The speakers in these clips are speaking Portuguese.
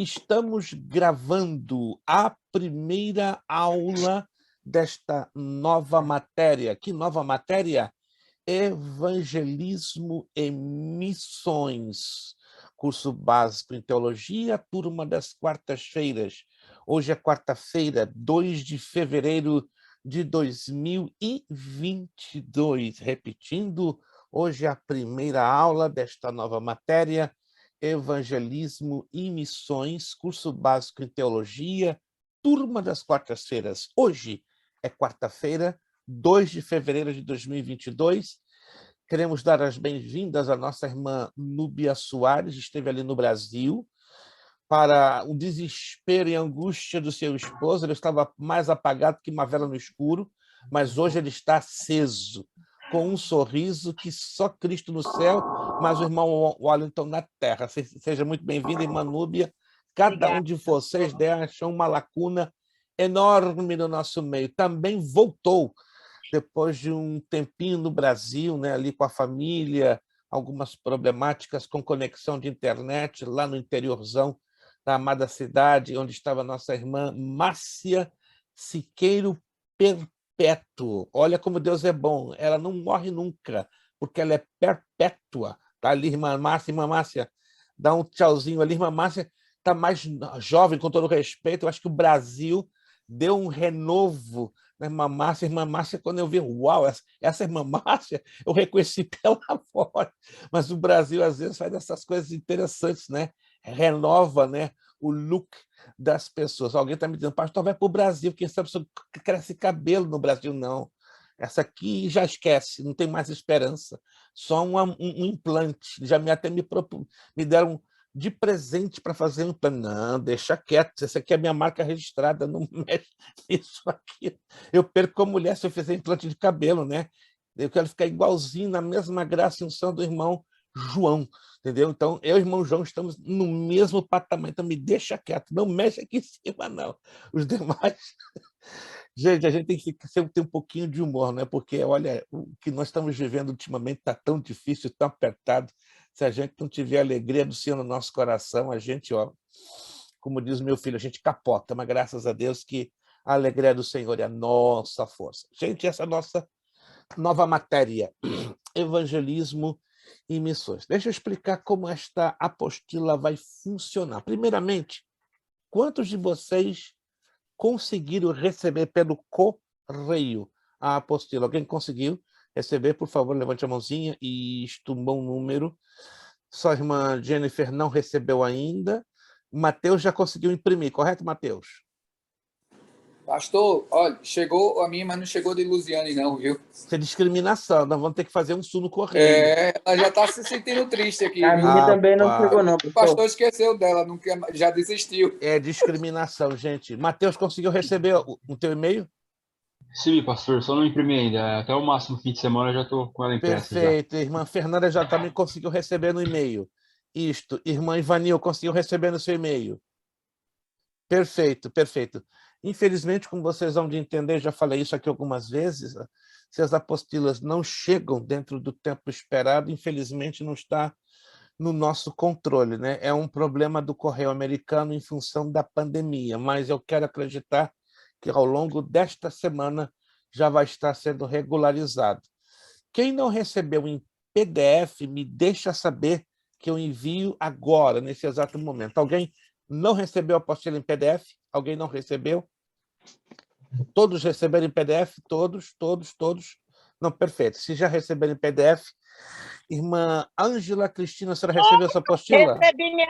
Estamos gravando a primeira aula desta nova matéria. Que nova matéria? Evangelismo e Missões. Curso básico em Teologia, turma das quartas-feiras. Hoje é quarta-feira, 2 de fevereiro de 2022. Repetindo, hoje é a primeira aula desta nova matéria, Evangelismo e Missões, curso básico em Teologia, turma das quartas-feiras. Hoje é quarta-feira, 2 de fevereiro de 2022. Queremos dar as bem-vindas à nossa irmã Núbia Soares, esteve ali no Brasil, para o desespero e angústia do seu esposo. Ele estava mais apagado que uma vela no escuro, mas hoje ele está aceso, com um sorriso que só Cristo no céu, mas o irmão Wellington na terra. Seja muito bem-vinda, irmã Núbia. Cada um de vocês deixa uma lacuna enorme no nosso meio. Também voltou, depois de um tempinho no Brasil, né, ali com a família, algumas problemáticas com conexão de internet, lá no interiorzão da amada cidade, onde estava nossa irmã Márcia Siqueiro Perpétuo. Olha como Deus é bom, ela não morre nunca, porque ela é perpétua. Tá ali, irmã Márcia, dá um tchauzinho ali. Irmã Márcia está mais jovem, com todo respeito. Eu acho que o Brasil deu um renovo na irmã Márcia, quando eu vi, uau, essa irmã Márcia, eu reconheci pela voz. Mas o Brasil, às vezes, faz essas coisas interessantes, né? Renova, né, o look das pessoas. Alguém está me dizendo, pastor, vai para o Brasil, quem sabe se cresce cabelo no Brasil. Não. Essa aqui já esquece, não tem mais esperança. Só um implante. Já até me deram de presente para fazer um implante. Não, deixa quieto, essa aqui é a minha marca registrada, não mexe nisso aqui. Eu perco como mulher se eu fizer implante de cabelo, né? Eu quero ficar igualzinho, na mesma graça e unção do irmão João, entendeu? Então, eu e o irmão João estamos no mesmo patamar, então me deixa quieto, não mexe aqui em cima, não. Os demais... Gente, a gente tem que ter um pouquinho de humor, né? Porque, olha, o que nós estamos vivendo ultimamente está tão difícil, tão apertado. Se a gente não tiver a alegria do Senhor no nosso coração, a gente, ó, como diz meu filho, a gente capota, mas graças a Deus que a alegria do Senhor é a nossa força. Gente, essa é a nossa nova matéria, evangelismo e missões. Deixa eu explicar como esta apostila vai funcionar. Primeiramente, quantos de vocês conseguiram receber pelo correio a apostila? Alguém conseguiu receber? Por favor, levante a mãozinha. Isto, um bom número. Sua irmã Jennifer não recebeu ainda. Mateus já conseguiu imprimir, correto, Mateus? Pastor, olha, chegou a minha, mas não chegou de Luziane não, viu? Isso é discriminação, nós vamos ter que fazer um sul no correio. Ela já está se sentindo triste aqui, a viu? minha também não chegou não, O pastor esqueceu dela, não quer, já desistiu. É discriminação, gente. Mateus, conseguiu receber o teu e-mail? Sim, pastor, só não imprimi ainda. Até o máximo fim de semana eu já estou com ela impressa. Perfeito. Já. Irmã Fernanda já também conseguiu receber no e-mail. Isto. Irmã Ivanil conseguiu receber no seu e-mail. Perfeito, perfeito. Infelizmente, como vocês vão de entender, já falei isso aqui algumas vezes, se as apostilas não chegam dentro do tempo esperado, infelizmente não está no nosso controle, né? É um problema do correio americano em função da pandemia, mas eu quero acreditar que ao longo desta semana já vai estar sendo regularizado. Quem não recebeu em PDF, me deixa saber que eu envio agora, nesse exato momento. Alguém não recebeu a apostila em PDF? Alguém não recebeu? Todos receberam em PDF? Todos? Não, perfeito. Se já receberam em PDF, irmã Ângela Cristina, a senhora recebeu essa apostila? Recebi minha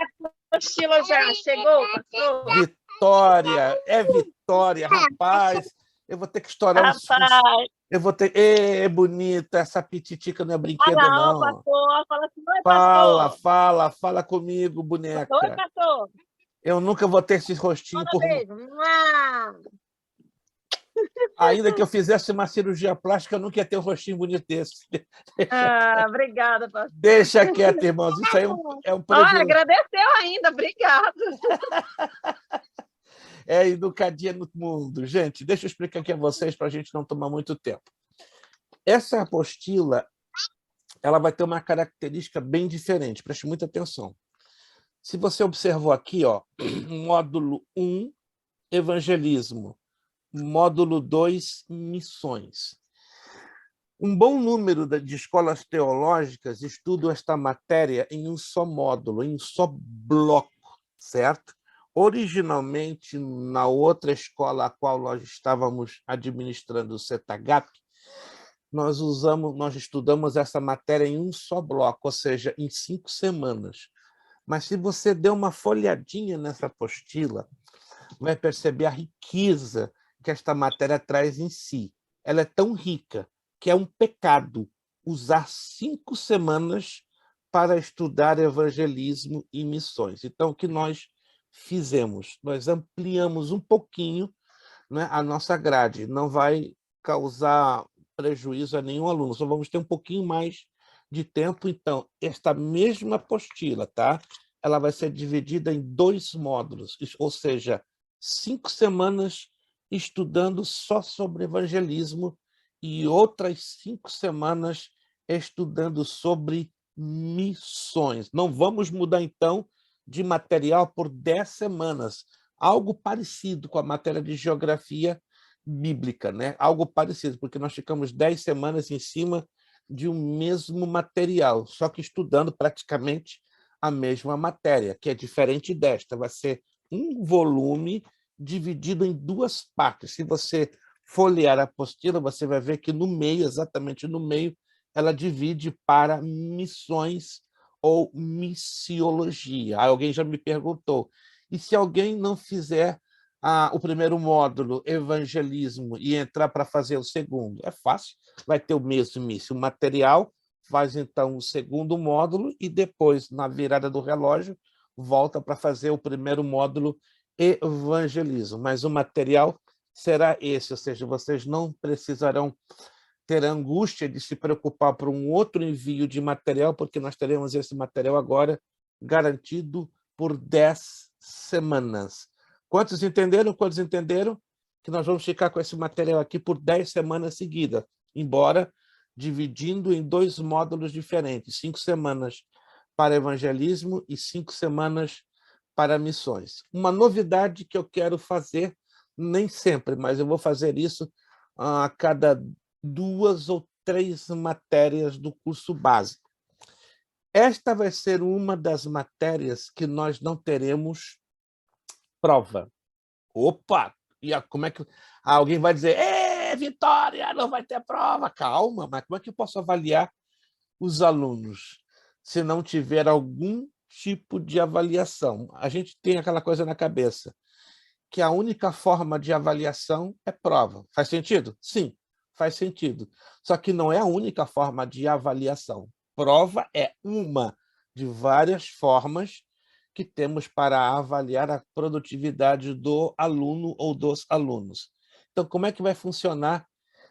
apostila já. Chegou, pastor? Vitória! É Vitória, rapaz! Eu vou ter que estourar Eu vou ter... bonita, essa pititica não é brinquedo, não. Pastor, fala assim, oi, pastor. Fala comigo, boneca. Oi, pastor. Eu nunca vou ter esse rostinho por... Beijo. Ainda que eu fizesse uma cirurgia plástica, eu nunca ia ter um rostinho bonito desse. Obrigada, pastor. Deixa quieto, irmãos. Isso aí é um privilégio. Agradeceu ainda, obrigado. É educadia no mundo. Gente, deixa eu explicar aqui a vocês para a gente não tomar muito tempo. Essa apostila ela vai ter uma característica bem diferente, preste muita atenção. Se você observou aqui, ó, módulo 1, evangelismo, módulo 2, missões. Um bom número de escolas teológicas estudam esta matéria em um só módulo, em um só bloco, certo? Originalmente, na outra escola a qual nós estávamos administrando, o CETAGAP, nós estudamos essa matéria em um só bloco, ou seja, em 5 semanas. Mas se você der uma folhadinha nessa apostila, vai perceber a riqueza que esta matéria traz em si. Ela é tão rica que é um pecado usar 5 semanas para estudar evangelismo e missões. Então, o que nós fizemos? Nós ampliamos um pouquinho, né, a nossa grade. Não vai causar prejuízo a nenhum aluno, só vamos ter um pouquinho mais de tempo. Então, esta mesma apostila, tá? Ela vai ser dividida em 2 módulos, ou seja, 5 semanas estudando só sobre evangelismo e outras 5 semanas estudando sobre missões. Não vamos mudar, então, de material por 10 semanas. Algo parecido com a matéria de geografia bíblica, né? Algo parecido, porque nós ficamos 10 semanas em cima de um mesmo material, só que estudando praticamente a mesma matéria, que é diferente desta. Vai ser um volume dividido em 2 partes. Se você folhear a apostila, você vai ver que no meio, exatamente no meio, ela divide para missões ou missiologia. Aí alguém já me perguntou, e se alguém não fizer o primeiro módulo, evangelismo, e entrar para fazer o segundo? É fácil, vai ter o mesmo material, faz então o segundo módulo e depois, na virada do relógio, volta para fazer o primeiro módulo, evangelismo. Mas o material será esse, ou seja, vocês não precisarão ter a angústia de se preocupar por um outro envio de material, porque nós teremos esse material agora garantido por 10 semanas. Quantos entenderam? Quantos entenderam? Que nós vamos ficar com esse material aqui por 10 semanas seguidas, embora dividindo em 2 módulos diferentes, 5 semanas para evangelismo e 5 semanas para missões. Uma novidade que eu quero fazer, nem sempre, mas eu vou fazer isso a cada 2 ou 3 matérias do curso básico. Esta vai ser uma das matérias que nós não teremos prova. Opa! E como é que alguém vai dizer, Vitória, não vai ter prova? Calma, mas como é que eu posso avaliar os alunos se não tiver algum tipo de avaliação? A gente tem aquela coisa na cabeça, que a única forma de avaliação é prova. Faz sentido? Sim, faz sentido. Só que não é a única forma de avaliação. Prova é uma de várias formas que temos para avaliar a produtividade do aluno ou dos alunos. Então, como é que vai funcionar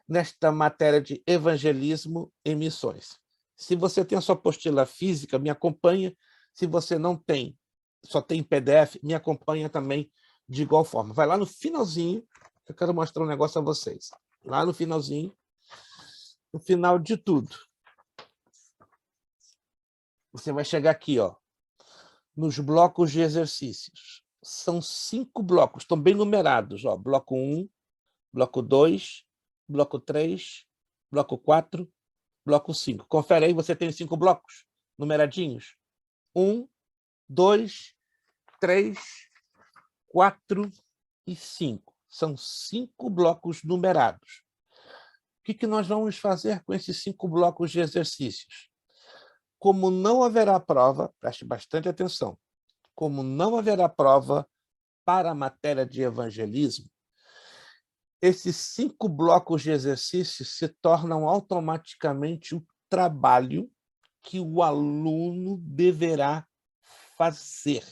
nesta matéria de evangelismo e missões? Se você tem a sua apostila física, me acompanha. Se você não tem, só tem PDF, me acompanha também de igual forma. Vai lá no finalzinho, eu quero mostrar um negócio a vocês. Lá no finalzinho, no final de tudo, você vai chegar aqui, ó, nos blocos de exercícios. São 5 blocos, estão bem numerados. Ó, bloco 1, bloco 2, bloco 3, bloco 4, bloco 5. Confere aí, você tem 5 blocos numeradinhos. 1, 2, 3, 4 e 5. São 5 blocos numerados. O que nós vamos fazer com esses 5 blocos de exercícios? Como não haverá prova, preste bastante atenção, como não haverá prova para a matéria de evangelismo, esses 5 blocos de exercícios se tornam automaticamente o trabalho que o aluno deverá fazer.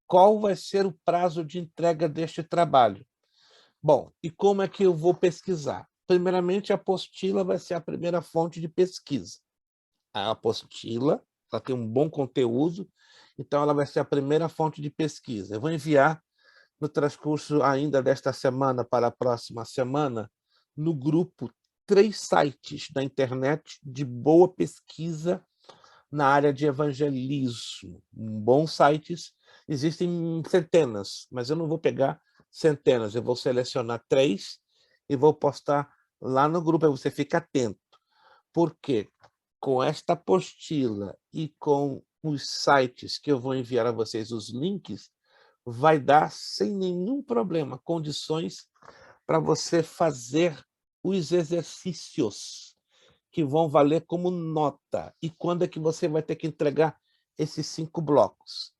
Qual vai ser o prazo de entrega deste trabalho? Bom, e como é que eu vou pesquisar? Primeiramente, a apostila vai ser a primeira fonte de pesquisa. A apostila, ela tem um bom conteúdo, então ela vai ser a primeira fonte de pesquisa. Eu vou enviar no transcurso ainda desta semana para a próxima semana, no grupo, 3 sites da internet de boa pesquisa na área de evangelismo. Bons sites, existem centenas, mas eu não vou pegar centenas, eu vou selecionar 3 e vou postar lá no grupo, aí você fica atento. Porque com esta apostila e com os sites que eu vou enviar a vocês, os links, vai dar sem nenhum problema condições para você fazer os exercícios que vão valer como nota. E quando é que você vai ter que entregar esses 5 blocos?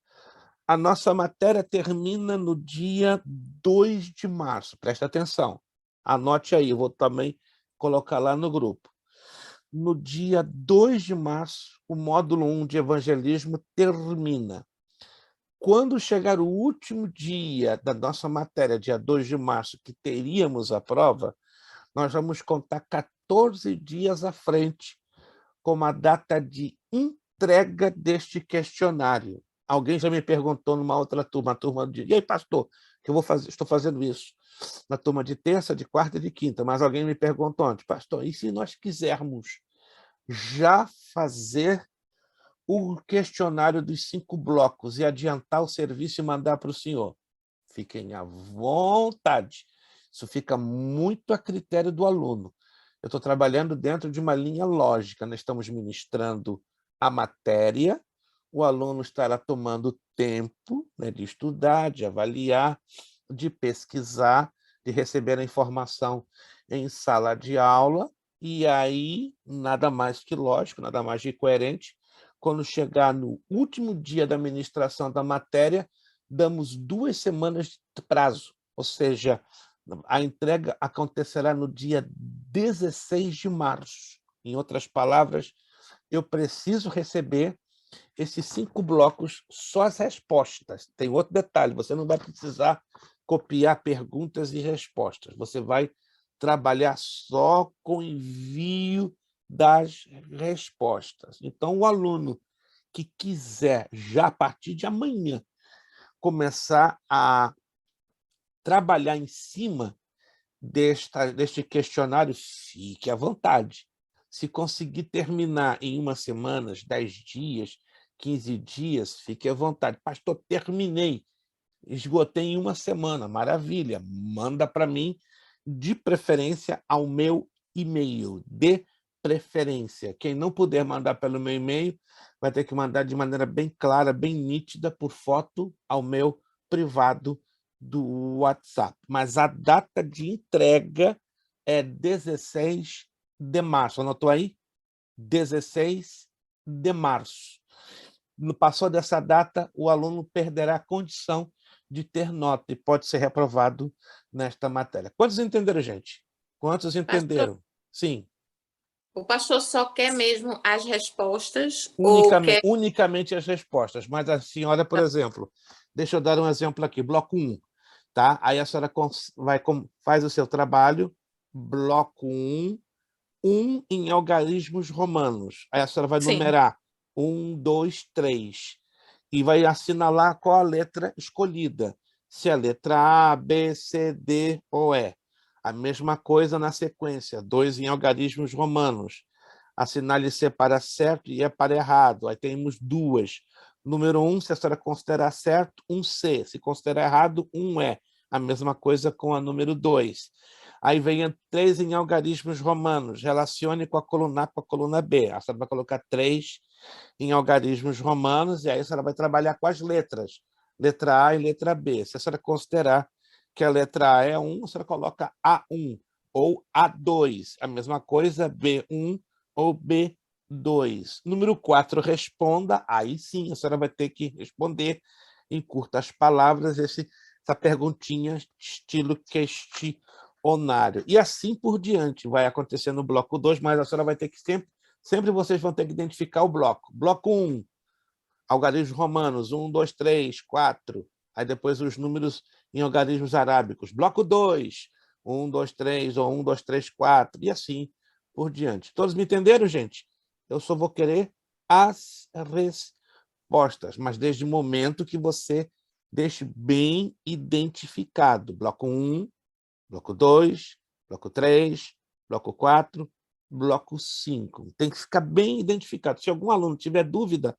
A nossa matéria termina no dia 2 de março. Presta atenção. Anote aí, eu vou também colocar lá no grupo. No dia 2 de março, o módulo 1 de evangelismo termina. Quando chegar o último dia da nossa matéria, dia 2 de março, que teríamos a prova, nós vamos contar 14 dias à frente como a data de entrega deste questionário. Alguém já me perguntou numa outra turma, a turma de... E aí, pastor, que eu vou fazer? Estou fazendo isso na turma de terça, de quarta e de quinta, mas alguém me perguntou antes, pastor, e se nós quisermos já fazer o questionário dos 5 blocos e adiantar o serviço e mandar para o senhor? Fiquem à vontade. Isso fica muito a critério do aluno. Eu estou trabalhando dentro de uma linha lógica. Nós estamos ministrando a matéria, o aluno estará tomando tempo, né, de estudar, de avaliar, de pesquisar, de receber a informação em sala de aula, e aí, nada mais que lógico, nada mais de coerente, quando chegar no último dia da ministração da matéria, damos 2 semanas de prazo, ou seja, a entrega acontecerá no dia 16 de março. Em outras palavras, eu preciso receber esses 5 blocos, só as respostas. Tem outro detalhe, você não vai precisar copiar perguntas e respostas. Você vai trabalhar só com envio das respostas. Então, o aluno que quiser, já a partir de amanhã, começar a trabalhar em cima deste questionário, fique à vontade. Se conseguir terminar em 1 semana, 10 dias, 15 dias, fique à vontade. Pastor, terminei, esgotei em 1 semana, maravilha, manda para mim, de preferência ao meu e-mail, de preferência. Quem não puder mandar pelo meu e-mail, vai ter que mandar de maneira bem clara, bem nítida, por foto, ao meu privado do WhatsApp. Mas a data de entrega é 16 de março. Anotou aí? 16 de março. Passou dessa data, o aluno perderá a condição de ter nota e pode ser reprovado nesta matéria. Quantos entenderam, gente? Quantos entenderam? Pastor, Sim. o pastor só quer mesmo as respostas ou Unicamente, quer... unicamente as respostas. Mas a senhora, por exemplo, deixa eu dar um exemplo aqui, bloco 1. Tá? Aí a senhora faz o seu trabalho, bloco 1, 1 em algarismos romanos. Aí a senhora vai Sim. numerar 1, 2, 3. E vai assinalar qual a letra escolhida. Se é a letra A, B, C, D ou E. A mesma coisa na sequência, 2 em algarismos romanos. Assinale C para certo e E para errado. Aí temos 2. Número 1, se a senhora considerar certo, 1 C. Se considerar errado, 1 E. A mesma coisa com a número 2. Aí vem 3 em algarismos romanos. Relacione com a coluna A com a coluna B. A senhora vai colocar 3 em algarismos romanos, e aí a senhora vai trabalhar com as letras, letra A e letra B. Se a senhora considerar que a letra A é 1, a senhora coloca A1 ou A2. A mesma coisa, B1 ou B2. Número 4, responda. Aí sim, a senhora vai ter que responder em curtas palavras essa perguntinha estilo questionário. E assim por diante. Vai acontecer no bloco 2, mas a senhora vai ter que sempre vocês vão ter que identificar o bloco. Bloco 1, algarismos romanos, 1, 2, 3, 4. Aí depois os números em algarismos arábicos. Bloco 2, 1, 2, 3, ou 1, 2, 3, 4. E assim por diante. Todos me entenderam, gente? Eu só vou querer as respostas, mas desde o momento que você deixe bem identificado. Bloco 1, bloco 2, bloco 3, bloco 4, bloco 5. Tem que ficar bem identificado. Se algum aluno tiver dúvida,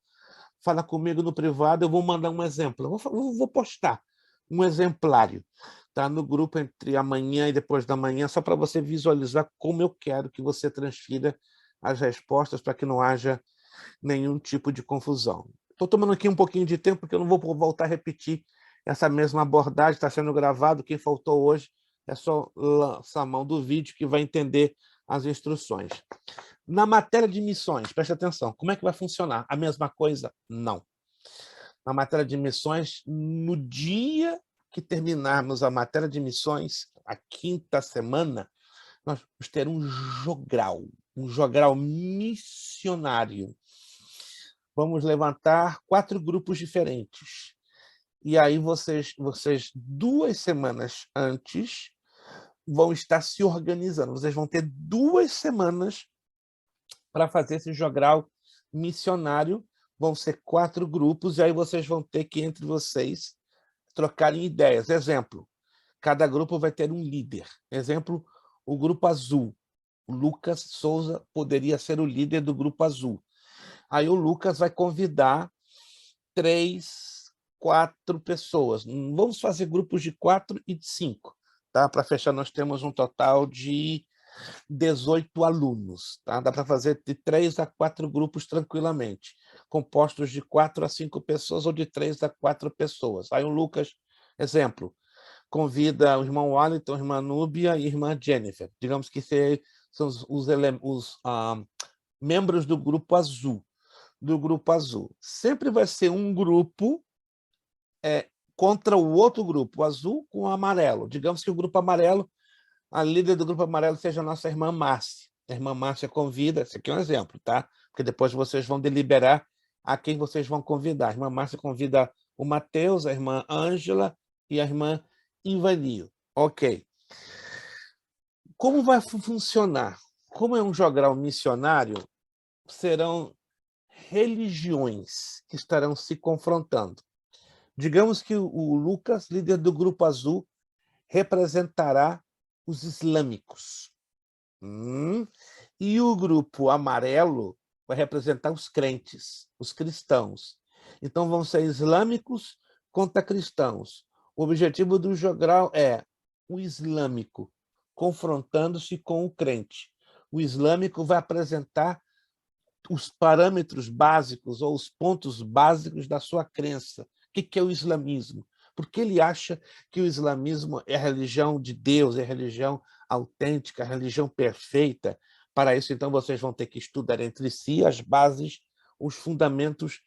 fala comigo no privado, eu vou mandar um exemplo. Eu vou postar um exemplário, tá, no grupo entre amanhã e depois da manhã, só para você visualizar como eu quero que você transfira as respostas para que não haja nenhum tipo de confusão. Estou tomando aqui um pouquinho de tempo, porque eu não vou voltar a repetir essa mesma abordagem, está sendo gravado, quem faltou hoje é só lançar a mão do vídeo que vai entender as instruções. Na matéria de missões, preste atenção, como é que vai funcionar? A mesma coisa? Não. Na matéria de missões, no dia que terminarmos a matéria de missões, a 5ª semana, nós vamos ter um jogral missionário. Vamos levantar 4 grupos diferentes. E aí vocês 2 semanas antes, vão estar se organizando. Vocês vão ter 2 semanas para fazer esse jogral missionário. Vão ser 4 grupos, e aí vocês vão ter que, entre vocês, trocarem ideias. Exemplo, cada grupo vai ter um líder. Exemplo, o grupo azul. O Lucas Souza poderia ser o líder do grupo azul. Aí o Lucas vai convidar 3, 4 pessoas. Vamos fazer grupos de 4 e de 5. Tá? Para fechar, nós temos um total de 18 alunos. Tá? Dá para fazer de 3 a 4 grupos tranquilamente, compostos de 4 a 5 pessoas ou de 3 a 4 pessoas. Aí o Lucas, exemplo, convida o irmão Wellington, a irmã Núbia e a irmã Jennifer. Digamos que são os membros do grupo azul. Sempre vai ser um grupo contra o outro grupo, o azul com o amarelo. Digamos que o grupo amarelo, a líder do grupo amarelo seja a nossa irmã Márcia. A irmã Márcia convida, esse aqui é um exemplo, tá? Porque depois vocês vão deliberar a quem vocês vão convidar. A irmã Márcia convida o Mateus, a irmã Ângela e a irmã Ivanil. Ok. Como vai funcionar? Como é um jogral missionário, serão religiões que estarão se confrontando. Digamos que o Lucas, líder do grupo azul, representará os islâmicos. E o grupo amarelo vai representar os crentes, os cristãos. Então vão ser islâmicos contra cristãos. O objetivo do jogral é o islâmico confrontando-se com o crente. O islâmico vai apresentar os parâmetros básicos ou os pontos básicos da sua crença. O que é o islamismo? Porque ele acha que o islamismo é a religião de Deus, é a religião autêntica, a religião perfeita. Para isso, então, vocês vão ter que estudar entre si as bases, os fundamentos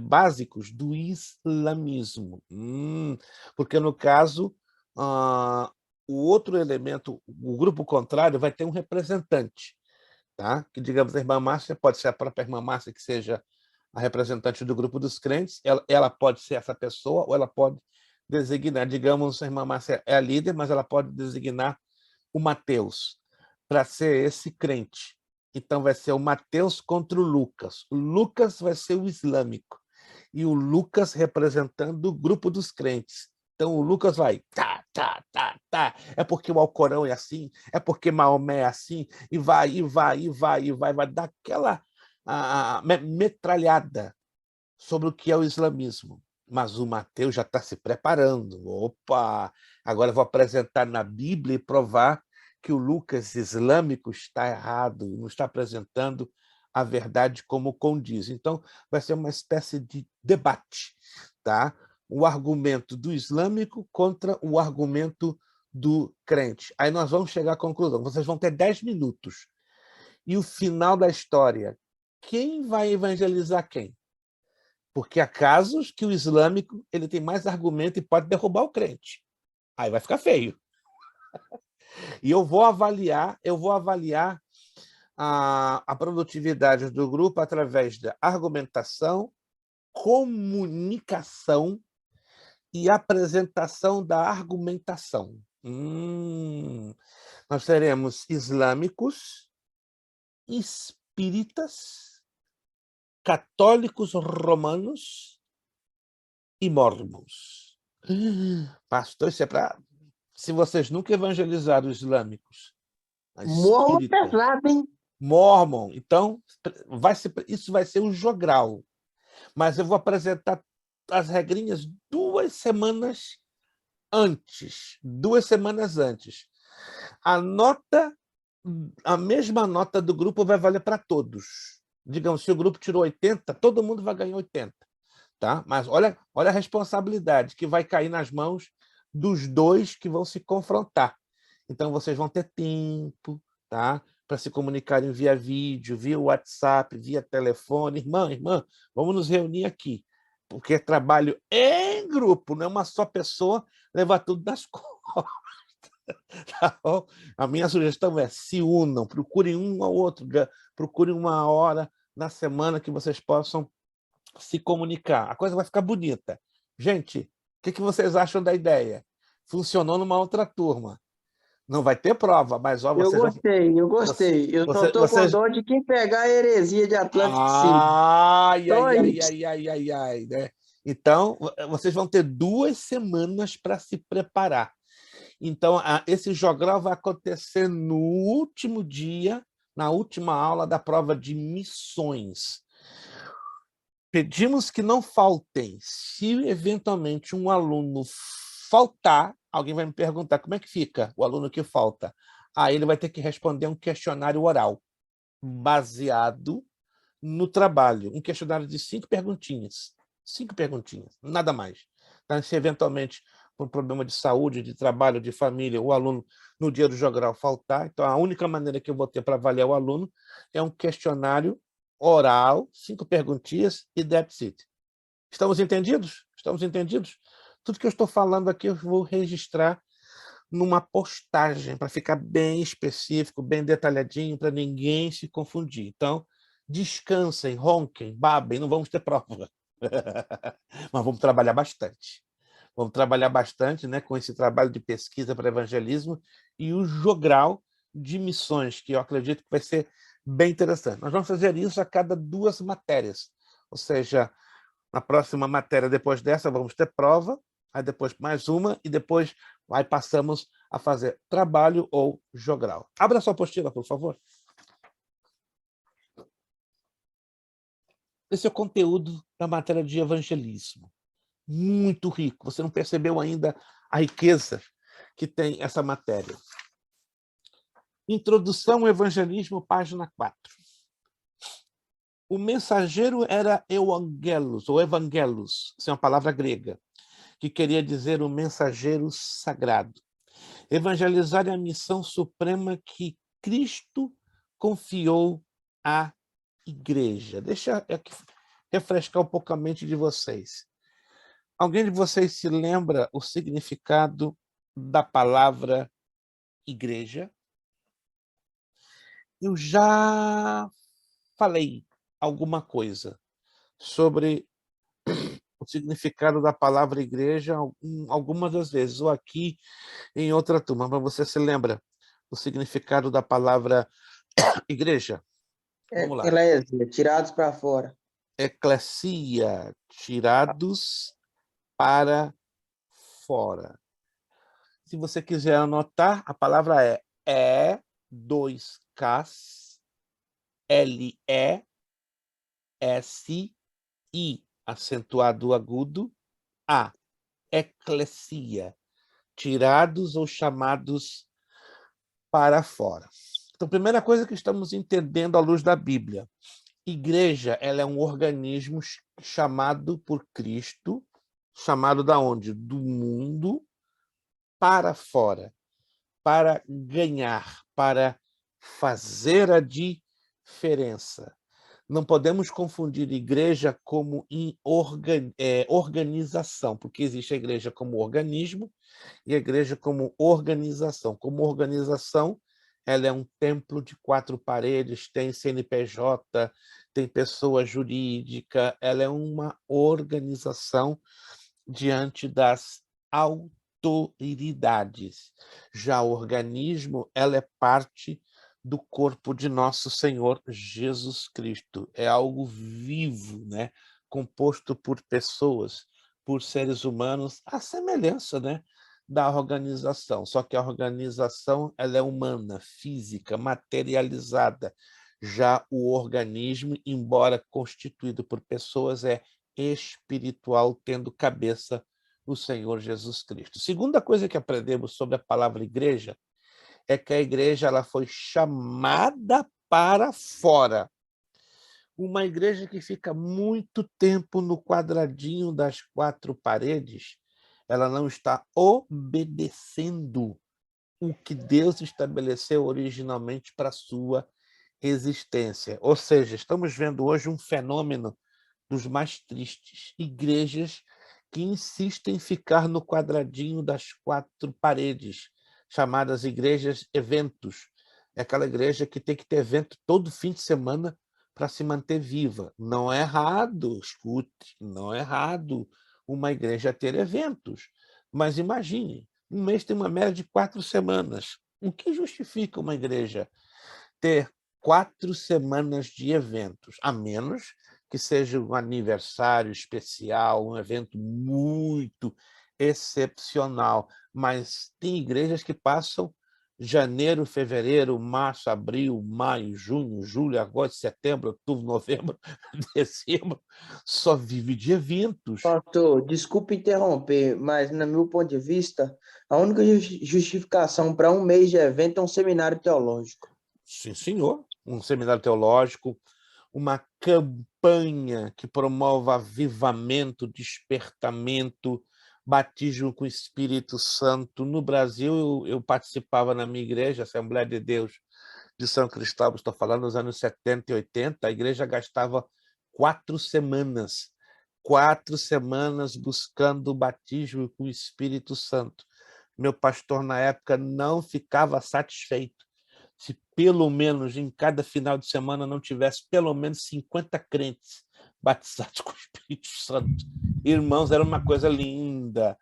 básicos do islamismo. Porque, no caso, o outro elemento, o grupo contrário, vai ter um representante. Tá? Que, digamos, a irmã Márcia pode ser a própria irmã Márcia que seja a representante do grupo dos crentes, ela pode ser essa pessoa, ou ela pode designar, digamos, a irmã Márcia é a líder, mas ela pode designar o Mateus para ser esse crente. Então vai ser o Mateus contra o Lucas. O Lucas vai ser o islâmico, e o Lucas representando o grupo dos crentes. Então o Lucas vai, é porque o Alcorão é assim, é porque Maomé é assim, e vai dar aquela metralhada sobre o que é o islamismo. Mas o Mateus já está se preparando. Opa, agora eu vou apresentar na Bíblia e provar que o Lucas islâmico está errado, não está apresentando a verdade como condiz. Então, vai ser uma espécie de debate, tá? O argumento do islâmico contra o argumento do crente. Aí nós vamos chegar à conclusão. Vocês vão ter 10 minutos. E o final da história, quem vai evangelizar quem? Porque há casos que o islâmico ele tem mais argumento e pode derrubar o crente. Aí vai ficar feio. E eu vou avaliar a produtividade do grupo através da argumentação, comunicação e apresentação da argumentação. Nós teremos islâmicos, espíritas, católicos romanos e mormons. Pastor, isso é para... Se vocês nunca evangelizaram os islâmicos, a Morro espírita, pesado, hein? Mormon. Então, isso vai ser um jogral. Mas eu vou apresentar as regrinhas 2 semanas antes. 2 semanas antes. A mesma nota do grupo vai valer para todos. Digamos, se o grupo tirou 80, todo mundo vai ganhar 80. Tá? Mas olha a responsabilidade que vai cair nas mãos dos dois que vão se confrontar. Então, vocês vão ter tempo, tá? Para se comunicarem via vídeo, via WhatsApp, via telefone. Irmã, vamos nos reunir aqui, porque trabalho em grupo, não é uma só pessoa levar tudo nas costas. Tá bom? A minha sugestão é: se unam, procurem um ao outro, procurem uma hora na semana que vocês possam se comunicar. A coisa vai ficar bonita. Gente, o que vocês acham da ideia? Funcionou numa outra turma. Não vai ter prova, mas ó, Eu vocês vão... gostei, eu gostei. Eu só tô com Vocês... dó de quem pegar a heresia de Atlantic City. Só isso. Ai, né? Então, vocês vão ter 2 semanas para se preparar. Então, esse jogral vai acontecer no último dia, na última aula da prova de missões. Pedimos que não faltem. Se eventualmente um aluno faltar, alguém vai me perguntar como é que fica o aluno que falta. Aí ele vai ter que responder um questionário oral, baseado no trabalho. Um questionário de 5 perguntinhas. 5 perguntinhas, nada mais. Então, se eventualmente, por um problema de saúde, de trabalho, de família, o aluno, no dia do jogral, faltar, então a única maneira que eu vou ter para avaliar o aluno é um questionário oral, 5 perguntinhas e that's it. Estamos entendidos? Estamos entendidos? Tudo que eu estou falando aqui eu vou registrar numa postagem, para ficar bem específico, bem detalhadinho, para ninguém se confundir. Então, descansem, ronquem, babem, não vamos ter prova. Mas vamos trabalhar bastante. Vamos trabalhar bastante, né, com esse trabalho de pesquisa para evangelismo e o jogral de missões, que eu acredito que vai ser bem interessante. Nós vamos fazer isso a cada 2 matérias. Ou seja, na próxima matéria, depois dessa, vamos ter prova, aí depois mais uma, e depois aí passamos a fazer trabalho ou jogral. Abra sua apostila, por favor. Esse é o conteúdo da matéria de evangelismo. Muito rico. Você não percebeu ainda a riqueza que tem essa matéria. Introdução ao evangelismo, página 4. O mensageiro era euangelos, ou evangelos, essa é uma palavra grega, que queria dizer o mensageiro sagrado. Evangelizar é a missão suprema que Cristo confiou à igreja. Deixa eu refrescar um pouco a mente de vocês. Alguém de vocês se lembra o significado da palavra igreja? Eu já falei alguma coisa sobre o significado da palavra igreja algumas das vezes, ou aqui em outra turma, mas você se lembra o significado da palavra igreja? Vamos lá. Eclésia, tirados para fora. Eclesia, tirados para fora. Se você quiser anotar, a palavra é 2 Ks, L-E-S-I, acentuado agudo, A, eclesia, tirados ou chamados para fora. Então, primeira coisa que estamos entendendo à luz da Bíblia, igreja, ela é um organismo chamado por Cristo, chamado da onde? Do mundo para fora, para ganhar, para fazer a diferença. Não podemos confundir igreja como organização, porque existe a igreja como organismo e a igreja como organização. Como organização, ela é um templo de 4 paredes, tem CNPJ, tem pessoa jurídica, ela é uma organização diante das autoridades. Já o organismo, ela é parte do corpo de nosso Senhor Jesus Cristo. É algo vivo, né? Composto por pessoas, por seres humanos, à semelhança, né, da organização. Só que a organização ela é humana, física, materializada. Já o organismo, embora constituído por pessoas, é espiritual, tendo cabeça o Senhor Jesus Cristo. Segunda coisa que aprendemos sobre a palavra igreja é que a igreja ela foi chamada para fora. Uma igreja que fica muito tempo no quadradinho das quatro paredes, ela não está obedecendo o que Deus estabeleceu originalmente para a sua existência. Ou seja, estamos vendo hoje um fenômeno dos mais tristes. Igrejas que insistem em ficar no quadradinho das quatro paredes, chamadas igrejas eventos. É aquela igreja que tem que ter evento todo fim de semana para se manter viva. Não é errado, escute, não é errado uma igreja ter eventos. Mas imagine, um mês tem uma média de 4 semanas. O que justifica uma igreja ter 4 semanas de eventos, a menos que seja um aniversário especial, um evento muito excepcional? Mas tem igrejas que passam janeiro, fevereiro, março, abril, maio, junho, julho, agosto, setembro, outubro, novembro, dezembro, só vive de eventos. Pastor, desculpe interromper, mas, no meu ponto de vista, a única justificação para um mês de evento é um seminário teológico. Sim, senhor. Um seminário teológico, uma campanha que promova avivamento, despertamento, batismo com o Espírito Santo. No Brasil, eu participava na minha igreja, Assembleia de Deus de São Cristóvão, estou falando nos anos 70 e 80, a igreja gastava 4 semanas buscando o batismo com o Espírito Santo. Meu pastor, na época, não ficava satisfeito se pelo menos em cada final de semana não tivesse pelo menos 50 crentes batizados com o Espírito Santo. Irmãos, era uma coisa linda.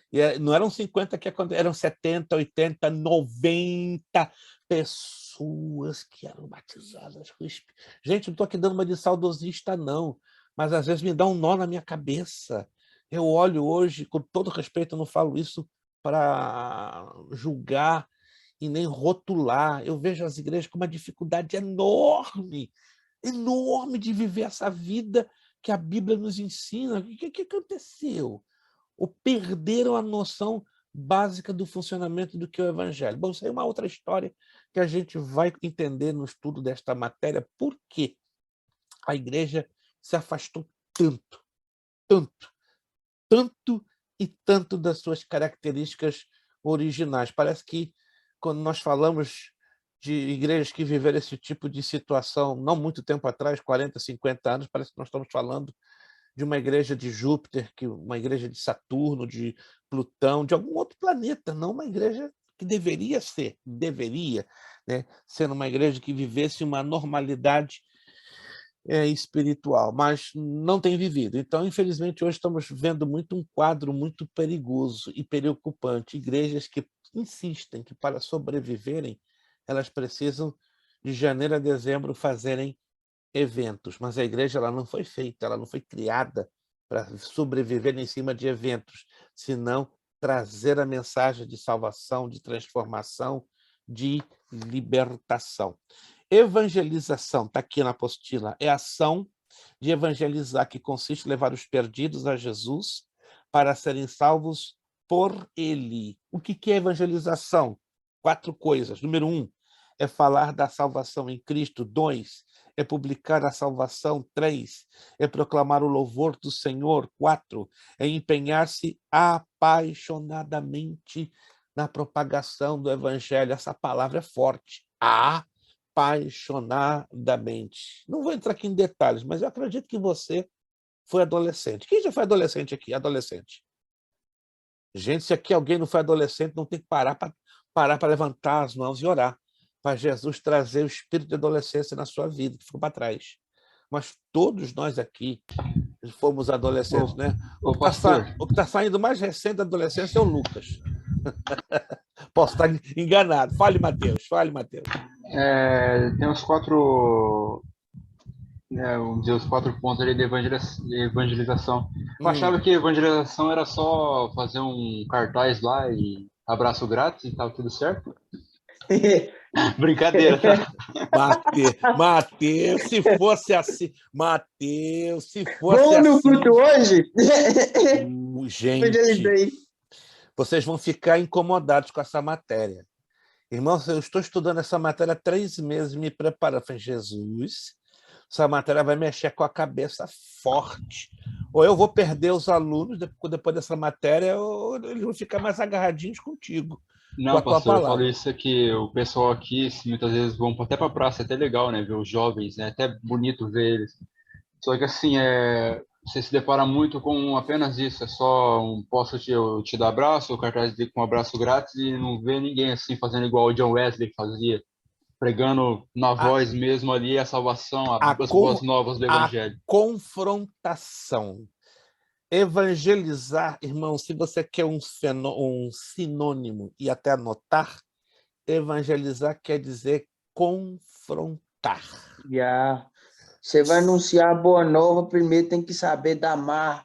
E não eram 50 que aconteciam, eram 70, 80, 90 pessoas que eram batizadas com o Espírito. Gente, não estou aqui dando uma de saudosista, não, mas às vezes me dá um nó na minha cabeça. Eu olho hoje, com todo respeito, eu não falo isso para julgar e nem rotular. Eu vejo as igrejas com uma dificuldade enorme, enorme de viver essa vida que a Bíblia nos ensina. O que aconteceu? Ou perderam a noção básica do funcionamento do que é o Evangelho. Bom, isso aí é uma outra história que a gente vai entender no estudo desta matéria. Por que a igreja se afastou tanto, tanto, tanto e tanto das suas características originais? Parece que quando nós falamos de igrejas que viveram esse tipo de situação não muito tempo atrás, 40, 50 anos, parece que nós estamos falando de uma igreja de Júpiter, uma igreja de Saturno, de Plutão, de algum outro planeta, não uma igreja que deveria ser, né, ser uma igreja que vivesse uma normalidade espiritual, mas não tem vivido. Então, infelizmente, hoje estamos vendo um quadro muito perigoso e preocupante. Igrejas que insistem que, para sobreviverem, elas precisam, de janeiro a dezembro, fazerem eventos. Mas a igreja ela não foi feita, ela não foi criada para sobreviver em cima de eventos, senão trazer a mensagem de salvação, de transformação, de libertação. Evangelização, está aqui na apostila, é a ação de evangelizar, que consiste em levar os perdidos a Jesus para serem salvos por ele. O que é evangelização? 4 coisas. Número 1, é falar da salvação em Cristo. 2, é publicar a salvação. 3, é proclamar o louvor do Senhor. 4, é empenhar-se apaixonadamente na propagação do evangelho. Essa palavra é forte. Apaixonadamente. Não vou entrar aqui em detalhes, mas eu acredito que você foi adolescente. Quem já foi adolescente aqui? Adolescente. Gente, se aqui alguém não foi adolescente, não tem que parar para levantar as mãos e orar, para Jesus trazer o espírito de adolescência na sua vida, que ficou para trás. Mas todos nós aqui fomos adolescentes, né? O que está saindo mais recente da adolescência é o Lucas. Posso estar enganado. Fale, Mateus. Tem os 4... vamos dizer, os 4 pontos ali de evangelização. Eu achava que evangelização era só fazer um cartaz lá e abraço grátis e tal, tudo certo? Brincadeira, tá? Mateus, se fosse assim, Mateus, se fosse Vamos no assim, culto hoje? gente, Evangelizei. vocês vão ficar incomodados com essa matéria. Irmãos, eu estou estudando essa matéria há 3 meses, me preparando. Falei, Jesus, essa matéria vai mexer com a cabeça forte. Ou eu vou perder os alunos depois dessa matéria, ou eles vão ficar mais agarradinhos contigo, com Não, a tua pastor, eu falo palavra. isso aqui, o pessoal aqui, assim, muitas vezes vão até pra praça, é até legal, né, ver os jovens, né, até bonito ver eles. Só que assim, você se depara muito com apenas isso, é só eu te dar abraço, o cartaz com um abraço grátis e não vê ninguém assim fazendo igual o John Wesley fazia, pregando na A, voz mesmo ali a salvação, a, as con- boas novas do a evangelho. confrontação. Evangelizar, irmão, se você quer um sinônimo e até anotar, evangelizar quer dizer confrontar. Já. Você vai anunciar a boa nova, primeiro tem que saber da má.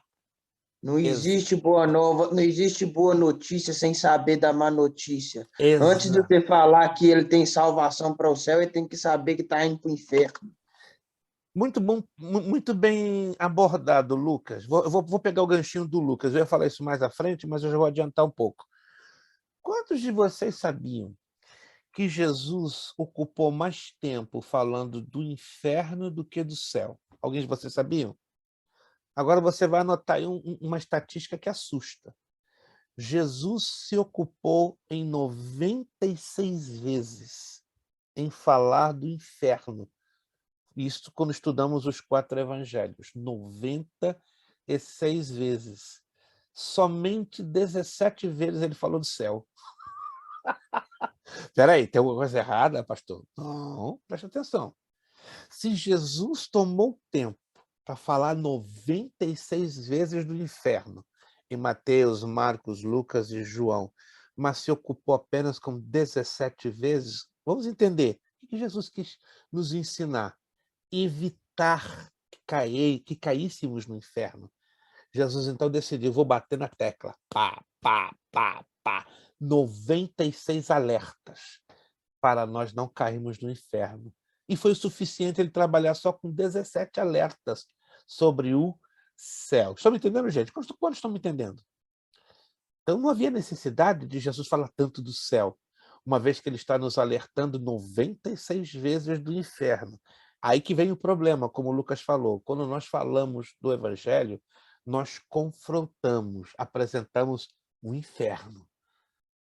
Não Ex existe boa nova, não existe boa notícia sem saber da má notícia. Antes de exa você falar que ele tem salvação para o céu, ele tem que saber que está indo para o inferno. Muito bom, muito bem abordado, Lucas. Vou pegar o ganchinho do Lucas. Eu ia falar isso mais à frente, mas eu já vou adiantar um pouco. Quantos de vocês sabiam que Jesus ocupou mais tempo falando do inferno do que do céu? Alguém de vocês sabiam? Agora você vai anotar aí uma estatística que assusta. Jesus se ocupou em 96 vezes em falar do inferno. Isso quando estudamos os 4 evangelhos. 96 vezes. Somente 17 vezes ele falou do céu. Espera aí, tem alguma coisa errada, pastor? Não, preste atenção. Se Jesus tomou tempo para falar 96 vezes do inferno, em Mateus, Marcos, Lucas e João, mas se ocupou apenas com 17 vezes, vamos entender o que Jesus quis nos ensinar. Evitar que caíssemos no inferno. Jesus então decidiu, vou bater na tecla. Pá, pá, pá, pá. 96 alertas para nós não cairmos no inferno. E foi o suficiente ele trabalhar só com 17 alertas sobre o céu. Estão me entendendo, gente? Quantos estão me entendendo? Então não havia necessidade de Jesus falar tanto do céu, uma vez que ele está nos alertando 96 vezes do inferno. Aí que vem o problema, como o Lucas falou. Quando nós falamos do evangelho, nós confrontamos, apresentamos o inferno.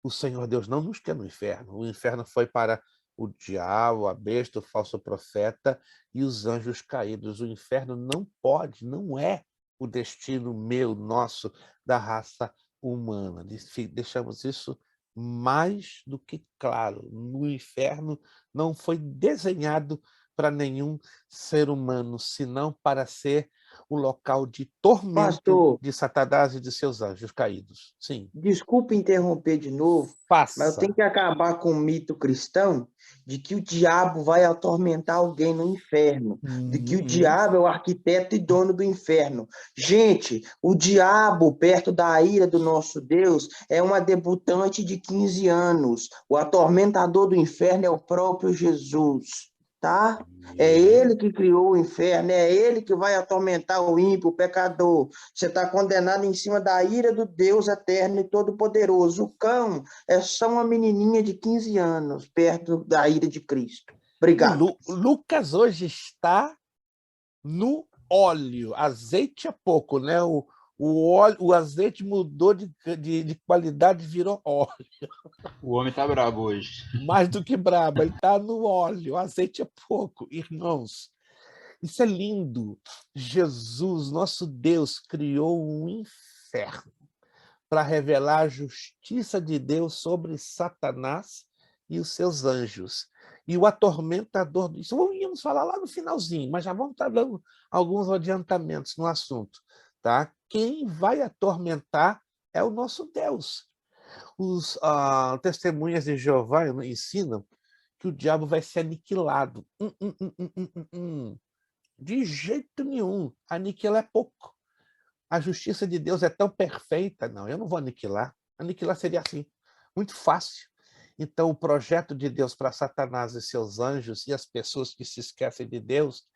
O Senhor Deus não nos quer no inferno. O inferno foi para o diabo, a besta, o falso profeta e os anjos caídos. O inferno não pode, não é o destino meu, nosso, da raça humana. Deixamos isso mais do que claro. No inferno não foi desenhado para nenhum ser humano, senão para ser o local de tormento Pastor, de Satanás e de seus anjos caídos. Sim, desculpe interromper de novo, mas eu tenho faça. que acabar com o mito cristão de que o diabo vai atormentar alguém no inferno, de que o diabo é o arquiteto e dono do inferno. Gente, o diabo, perto da ira do nosso Deus, é uma debutante de 15 anos. O atormentador do inferno é o próprio Jesus. Tá? É ele que criou o inferno, é ele que vai atormentar o ímpio, o pecador. Você está condenado em cima da ira do Deus eterno e todo-poderoso. O cão é só uma menininha de 15 anos, perto da ira de Cristo. Obrigado. Lucas hoje está no óleo. Azeite é pouco, né? O azeite mudou de qualidade, virou óleo. O homem tá brabo hoje. Mais do que brabo, ele está no óleo. O azeite é pouco, irmãos. Isso é lindo. Jesus, nosso Deus, criou um inferno para revelar a justiça de Deus sobre Satanás e os seus anjos. E o atormentador, isso íamos falar lá no finalzinho, mas já vamos estar dando alguns adiantamentos no assunto. Tá? Quem vai atormentar é o nosso Deus. Os testemunhas de Jeová ensinam que o diabo vai ser aniquilado. De jeito nenhum. Aniquilar é pouco. A justiça de Deus é tão perfeita. Não, eu não vou aniquilar. Aniquilar seria assim, muito fácil. Então, o projeto de Deus para Satanás e seus anjos e as pessoas que se esquecem de Deus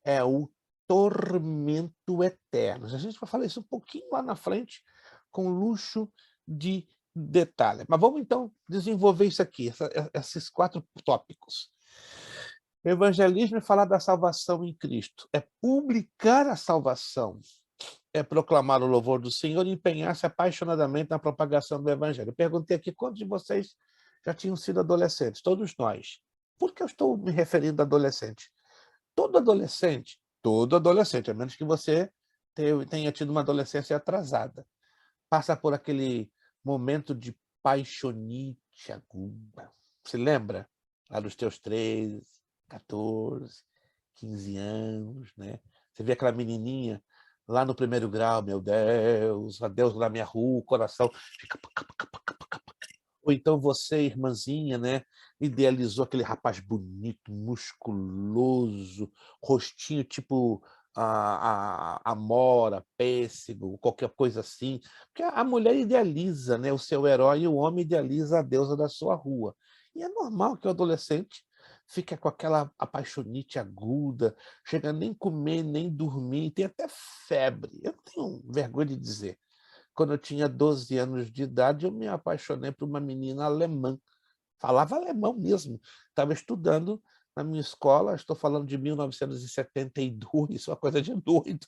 é o tormento eterno. A gente vai falar isso um pouquinho lá na frente, com luxo de detalhe. Mas vamos, então, desenvolver isso aqui, esses 4 tópicos. Evangelismo é falar da salvação em Cristo, é publicar a salvação, é proclamar o louvor do Senhor e empenhar-se apaixonadamente na propagação do Evangelho. Eu perguntei aqui quantos de vocês já tinham sido adolescentes, todos nós. Por que eu estou me referindo a adolescente? Todo adolescente, a menos que você tenha tido uma adolescência atrasada, passa por aquele momento de paixonite aguda. Se lembra? Lá dos teus 13, 14, 15 anos, né? Você vê aquela menininha lá no primeiro grau, meu Deus, a Deus na minha rua, o coração fica... Ou então você, irmãzinha, né, idealizou aquele rapaz bonito, musculoso, rostinho tipo amora, pêssego, qualquer coisa assim. Porque a mulher idealiza, né, o seu herói e o homem idealiza a deusa da sua rua. E é normal que o adolescente fique com aquela apaixonite aguda, chega nem comer, nem dormir, tem até febre. Eu não tenho vergonha de dizer. Quando eu tinha 12 anos de idade, eu me apaixonei por uma menina alemã. Falava alemão mesmo. Estava estudando na minha escola, estou falando de 1972, uma coisa de doido.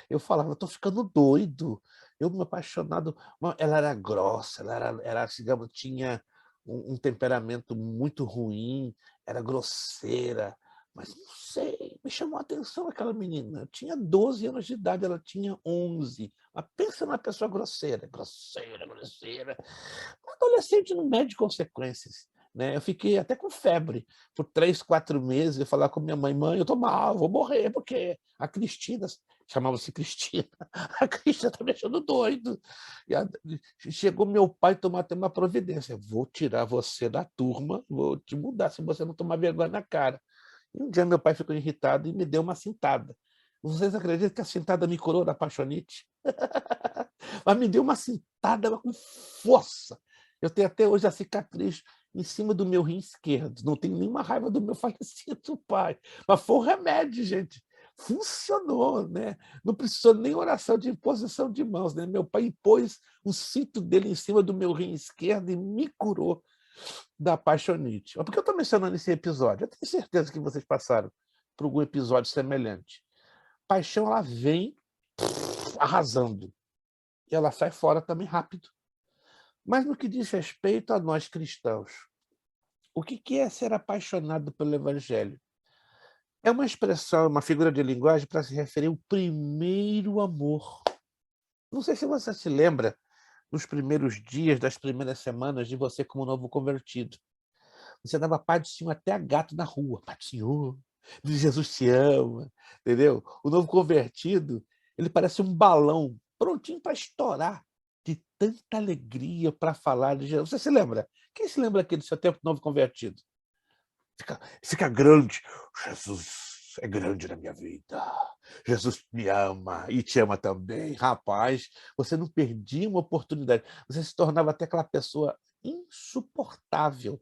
Eu falava, estou ficando doido. Eu me apaixonado. Ela era grossa, ela digamos, tinha um temperamento muito ruim, era grosseira. Mas não sei, me chamou a atenção aquela menina. Eu tinha 12 anos de idade, ela tinha 11. Mas pensa numa pessoa grosseira, grosseira. Um adolescente não mede consequências. Né? Eu fiquei até com febre por 3, 4 meses. Eu falava com minha mãe, eu tô mal, vou morrer, porque a Cristina, chamava-se Cristina, a Cristina tá me achando doido. Chegou meu pai tomar até uma providência. Vou tirar você da turma, vou te mudar se você não tomar vergonha na cara. E um dia meu pai ficou irritado e me deu uma cintada. Vocês acreditam que a cintada me curou da paixonite? Mas me deu uma cintada com força. Eu tenho até hoje a cicatriz em cima do meu rim esquerdo. Não tenho nenhuma raiva do meu falecido pai. Mas foi um remédio, gente. Funcionou, né? Não precisou nem oração de imposição de mãos, né? Meu pai impôs o cinto dele em cima do meu rim esquerdo e me curou da paixonite. Por que eu estou mencionando esse episódio? Eu tenho certeza que vocês passaram por algum episódio semelhante. Paixão, ela vem arrasando. E ela sai fora também rápido. Mas no que diz respeito a nós cristãos, o que é ser apaixonado pelo Evangelho? É uma expressão, uma figura de linguagem para se referir ao primeiro amor. Não sei se você se lembra nos primeiros dias, das primeiras semanas de você como novo convertido. Você dava Pai do Senhor até a gato na rua. Pai do Senhor, Jesus te ama, entendeu? O novo convertido, ele parece um balão prontinho para estourar de tanta alegria para falar de Jesus. Você se lembra? Quem se lembra aqui do seu tempo novo convertido? Fica grande. Jesus é grande na minha vida. Jesus me ama e te ama também. Rapaz, você não perdia uma oportunidade. Você se tornava até aquela pessoa insuportável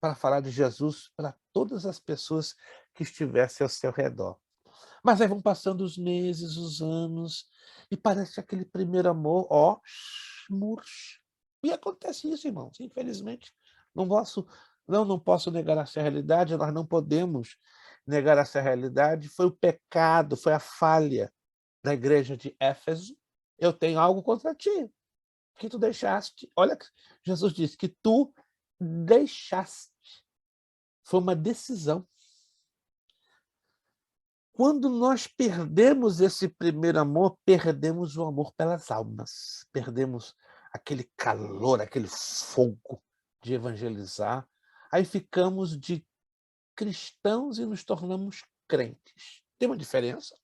para falar de Jesus para todas as pessoas que estivessem ao seu redor. Mas aí vão passando os meses, os anos, e parece aquele primeiro amor, murcho. E acontece isso, irmãos, infelizmente. Não posso negar essa realidade, nós não podemos negar essa realidade. Foi o pecado, foi a falha da igreja de Éfeso. Eu tenho algo contra ti, que tu deixaste. Olha, Jesus disse que tu deixaste. Foi uma decisão. Quando nós perdemos esse primeiro amor, perdemos o amor pelas almas, perdemos aquele calor, aquele fogo de evangelizar. Aí ficamos de cristãos e nos tornamos crentes. Tem uma diferença?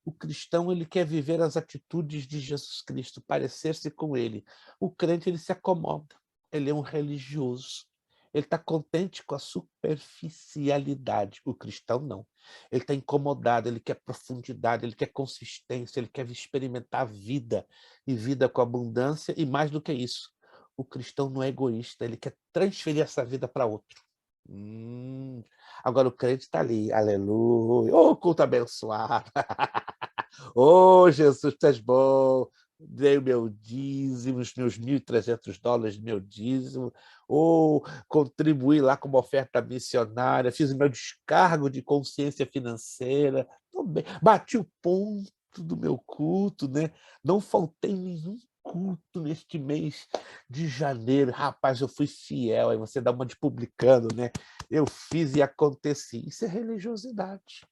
O cristão, ele quer viver as atitudes de Jesus Cristo, parecer-se com ele. O crente, ele se acomoda. Ele é um religioso. Ele está contente com a superficialidade. O cristão, não. Ele está incomodado, ele quer profundidade, ele quer consistência, ele quer experimentar a vida, e vida com abundância, e mais do que isso, O cristão não é egoísta, ele quer transferir essa vida para outro. Agora o crente está ali, aleluia, ô culto abençoado, ô Jesus, tu és bom, dei o meu dízimo, os meus $1.300 de meu dízimo, ou contribuí lá com uma oferta missionária, fiz o meu descargo de consciência financeira, bem, bati o ponto do meu culto, né? Não faltei nenhum culto neste mês de janeiro. Rapaz, eu fui fiel. Aí você dá uma de publicano, né? Eu fiz e aconteci. Isso é religiosidade.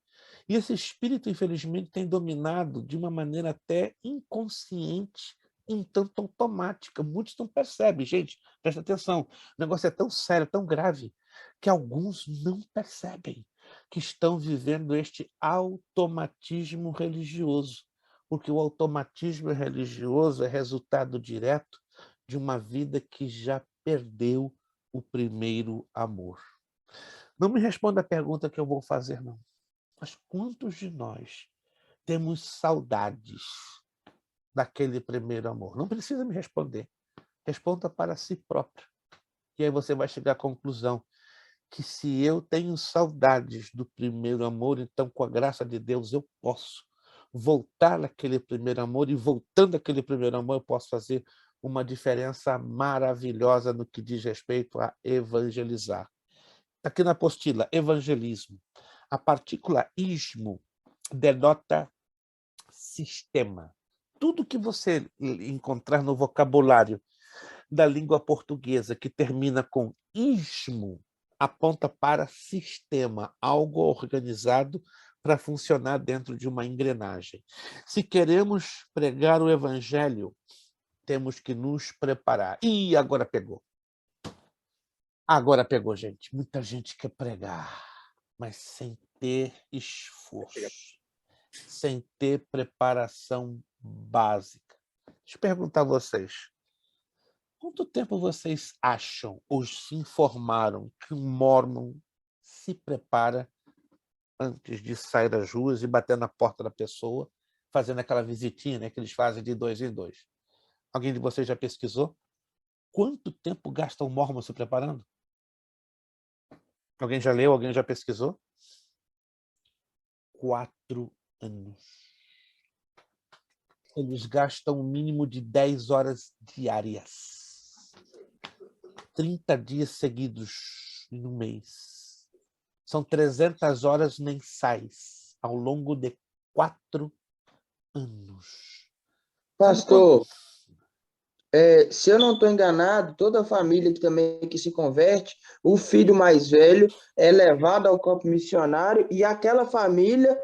E esse espírito, infelizmente, tem dominado de uma maneira até inconsciente, um tanto automática. Muitos não percebem. Gente, presta atenção. O negócio é tão sério, tão grave, que alguns não percebem que estão vivendo este automatismo religioso. Porque o automatismo religioso é resultado direto de uma vida que já perdeu o primeiro amor. Não me responda a pergunta que eu vou fazer, não. Mas quantos de nós temos saudades daquele primeiro amor? Não precisa me responder. Responda para si próprio. E aí você vai chegar à conclusão que se eu tenho saudades do primeiro amor, então, com a graça de Deus, eu posso voltar àquele primeiro amor, e voltando àquele primeiro amor, eu posso fazer uma diferença maravilhosa no que diz respeito a evangelizar. Aqui na apostila, evangelismo. A partícula ismo denota sistema. Tudo que você encontrar no vocabulário da língua portuguesa que termina com ismo aponta para sistema, algo organizado para funcionar dentro de uma engrenagem. Se queremos pregar o evangelho, temos que nos preparar. E agora pegou. Agora pegou, gente. Muita gente quer pregar, mas sem ter esforço, sem ter preparação básica. Deixa eu perguntar a vocês. Quanto tempo vocês acham ou se informaram que um mórmon se prepara antes de sair às ruas e bater na porta da pessoa, fazendo aquela visitinha, né, que eles fazem de 2 em 2? Alguém de vocês já pesquisou? Quanto tempo gasta um mórmon se preparando? Alguém já leu? Alguém já pesquisou? 4 anos. Eles gastam um mínimo de 10 horas diárias. 30 dias seguidos em um mês. São 300 horas mensais ao longo de 4 anos. Pastor, se eu não estou enganado, toda família que se converte, o filho mais velho é levado ao campo missionário e aquela família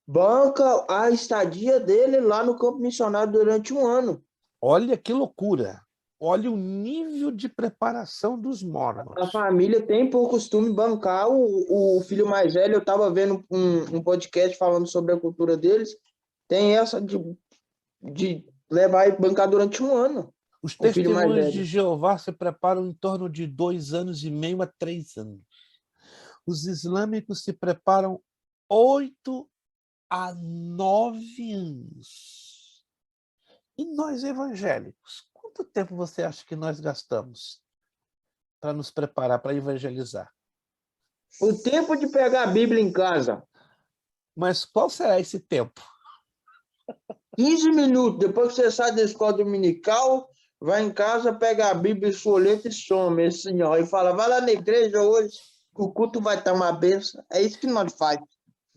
banca a estadia dele lá no campo missionário durante um ano. Olha que loucura! Olha o nível de preparação dos mórmons. A família tem por costume bancar o filho mais velho. Eu estava vendo um podcast falando sobre a cultura deles. Tem essa de levar e bancar durante um ano. Os testemunhos de Jeová se preparam em torno de 2 anos e meio a 3 anos. Os islâmicos se preparam 8 a 9 anos. E nós evangélicos, quanto tempo você acha que nós gastamos para nos preparar para evangelizar? O tempo de pegar a Bíblia em casa. Mas qual será esse tempo? 15 minutos, depois que você sai da escola dominical, vai em casa, pega a Bíblia, folheto e some, assim, ó, e fala, vai lá na igreja hoje, que o culto vai estar uma benção. É isso que nós fazemos.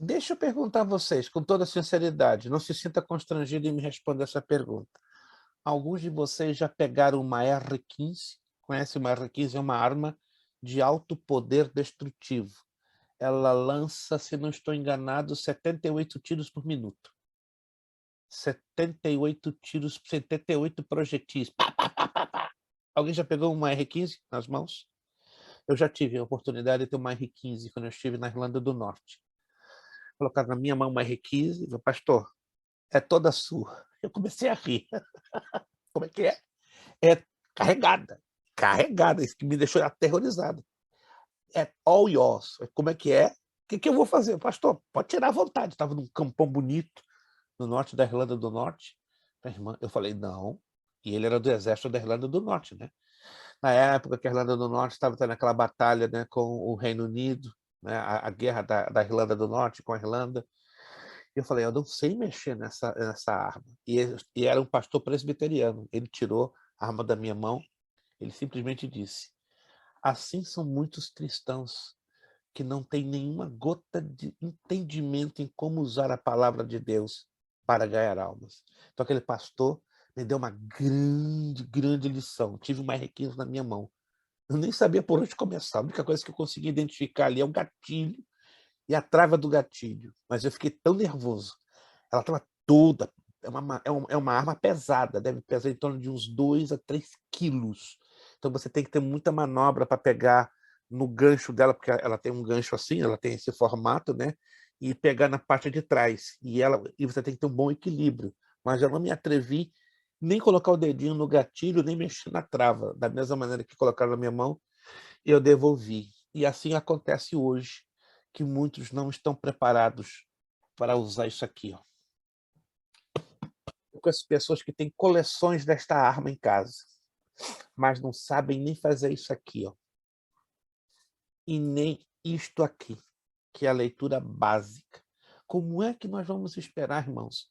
Deixa eu perguntar a vocês, com toda sinceridade, não se sinta constrangido em me responder essa pergunta. Alguns de vocês já pegaram uma R15? Conhece uma R15? É uma arma de alto poder destrutivo. Ela lança, se não estou enganado, 78 tiros por minuto. 78 tiros, 78 projetis. Pá, pá, pá, pá, pá. Alguém já pegou uma R15 nas mãos? Eu já tive a oportunidade de ter uma R15 quando eu estive na Irlanda do Norte. Colocaram na minha mão uma R15 e falei, pastor, é toda sua. Eu comecei a rir. Como é que é? É carregada. Carregada. Isso que me deixou aterrorizado. É all yours. Como é que é? O que eu vou fazer? Pastor, pode tirar à vontade. Estava num campão bonito, no norte da Irlanda do Norte. Eu falei, não, E ele era do exército da Irlanda do Norte, né? Na época que a Irlanda do Norte estava tendo aquela batalha, né, com o Reino Unido, né, a guerra da Irlanda do Norte com a Irlanda. E eu falei, eu não sei mexer nessa arma. E era um pastor presbiteriano. Ele tirou a arma da minha mão, ele simplesmente disse, assim são muitos cristãos que não têm nenhuma gota de entendimento em como usar a palavra de Deus para ganhar almas. Então aquele pastor me deu uma grande, grande lição. Tive uma R15 na minha mão. Eu nem sabia por onde começar. A única coisa que eu consegui identificar ali é o gatilho e a trava do gatilho. Mas eu fiquei tão nervoso. Ela estava toda... É uma arma pesada, deve pesar em torno de uns 2 a 3 quilos. Então você tem que ter muita manobra para pegar no gancho dela, porque ela tem um gancho assim, ela tem esse formato, né? E pegar na parte de trás. E você tem que ter um bom equilíbrio. Mas eu não me atrevi nem colocar o dedinho no gatilho, nem mexer na trava. Da mesma maneira que colocaram na minha mão, eu devolvi. E assim acontece hoje, que muitos não estão preparados para usar isso aqui. Ó. Eu conheço pessoas que têm coleções desta arma em casa, mas não sabem nem fazer isso aqui. Ó. E nem isto aqui, que é a leitura básica. Como é que nós vamos esperar, irmãos,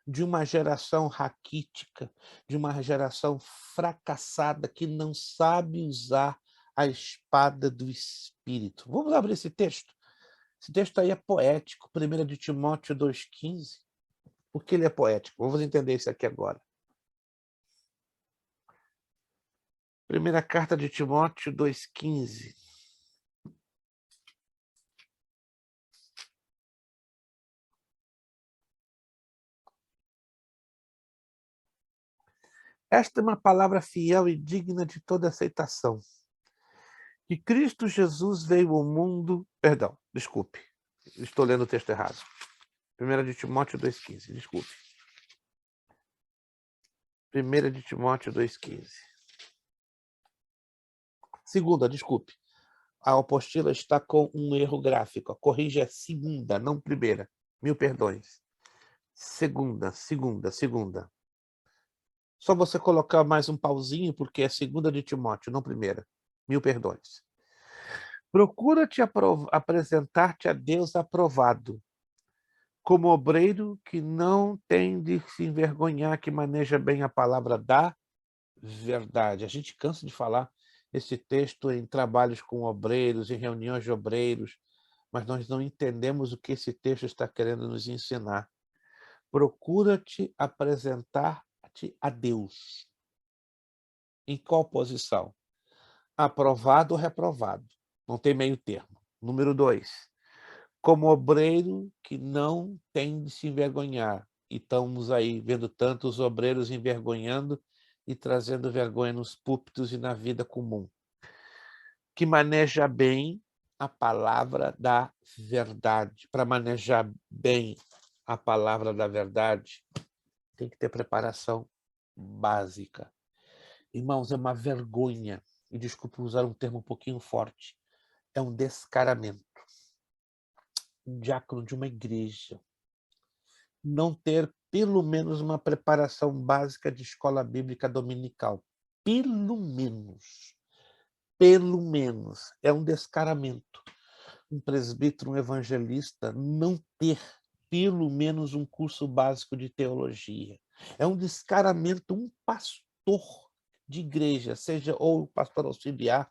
de uma geração raquítica, de uma geração fracassada que não sabe usar a espada do Espírito? Vamos abrir esse texto? Esse texto aí é poético, 1 de Timóteo 2,15. Por que ele é poético? Vamos entender isso aqui agora. Primeira carta de Timóteo 2,15. Esta é uma palavra fiel e digna de toda aceitação. Que Cristo Jesus veio ao mundo... Perdão, desculpe. Estou lendo o texto errado. 1 de Timóteo 2,15, desculpe. 1 de Timóteo 2,15. Segunda, desculpe. A apostila está com um erro gráfico. Corrija a segunda, não primeira. 1000 perdões. Segunda. Só você colocar mais um pauzinho, porque é 2 de Timóteo, não primeira. 1000 perdões. Procura-te apresentar-te a Deus aprovado, como obreiro que não tem de se envergonhar, que maneja bem a palavra da verdade. A gente cansa de falar esse texto em trabalhos com obreiros, em reuniões de obreiros, mas nós não entendemos o que esse texto está querendo nos ensinar. Procura-te apresentar-te a Deus. Em qual posição? Aprovado ou reprovado? Não tem meio termo. Número 2. Como obreiro que não tem de se envergonhar. E estamos aí vendo tantos obreiros envergonhando e trazendo vergonha nos púlpitos e na vida comum. Que maneja bem a palavra da verdade. Para manejar bem a palavra da verdade, tem que ter preparação básica. Irmãos, é uma vergonha, e desculpe usar um termo um pouquinho forte, é um descaramento. Um diácono de uma igreja não ter pelo menos uma preparação básica de escola bíblica dominical. Pelo menos. É um descaramento. Um presbítero, um evangelista, não ter pelo menos um curso básico de teologia. É um descaramento, um pastor de igreja, seja ou pastor auxiliar,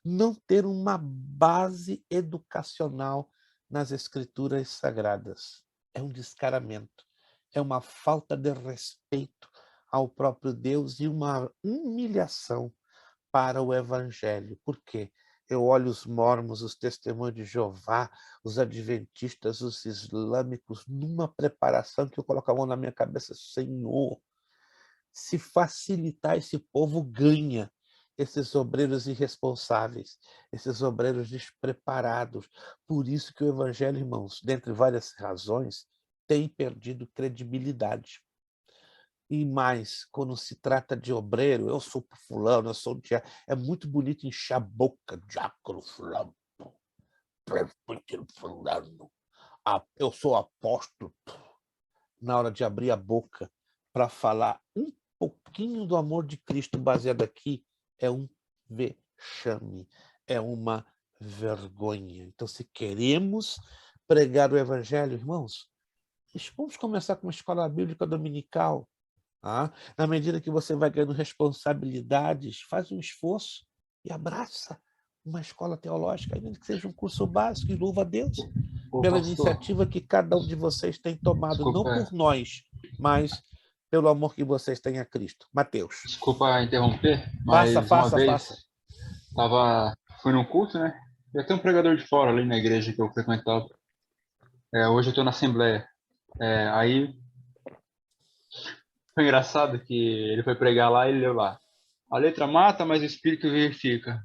não ter uma base educacional nas escrituras sagradas. É um descaramento, é uma falta de respeito ao próprio Deus e uma humilhação para o evangelho. Por quê? Eu olho os mormons, os testemunhos de Jeová, os adventistas, os islâmicos, numa preparação que eu coloco a mão na minha cabeça, Senhor, se facilitar, esse povo ganha esses obreiros irresponsáveis, esses obreiros despreparados. Por isso que o evangelho, irmãos, dentre várias razões, tem perdido credibilidade. E mais, quando se trata de obreiro, eu sou fulano, eu sou diácono. É muito bonito encher a boca, diácono fulano, presbítero fulano. Eu sou apóstolo. Na hora de abrir a boca para falar um pouquinho do amor de Cristo baseado aqui é um vexame, é uma vergonha. Então, se queremos pregar o evangelho, irmãos, vamos começar com uma escola bíblica dominical. Tá? Na medida que você vai ganhando responsabilidades, faz um esforço e abraça uma escola teológica, ainda que seja um curso básico, e louva a Deus pela iniciativa que cada um de vocês tem tomado, não por nós, mas pelo amor que vocês têm a Cristo. Mateus. Desculpa interromper, mas Faça. fui num culto, né? Já tem um pregador de fora ali na igreja que eu frequentava. Hoje eu estou na Assembleia. Aí foi engraçado que ele foi pregar lá e ele leu lá: a letra mata, mas o espírito vivifica.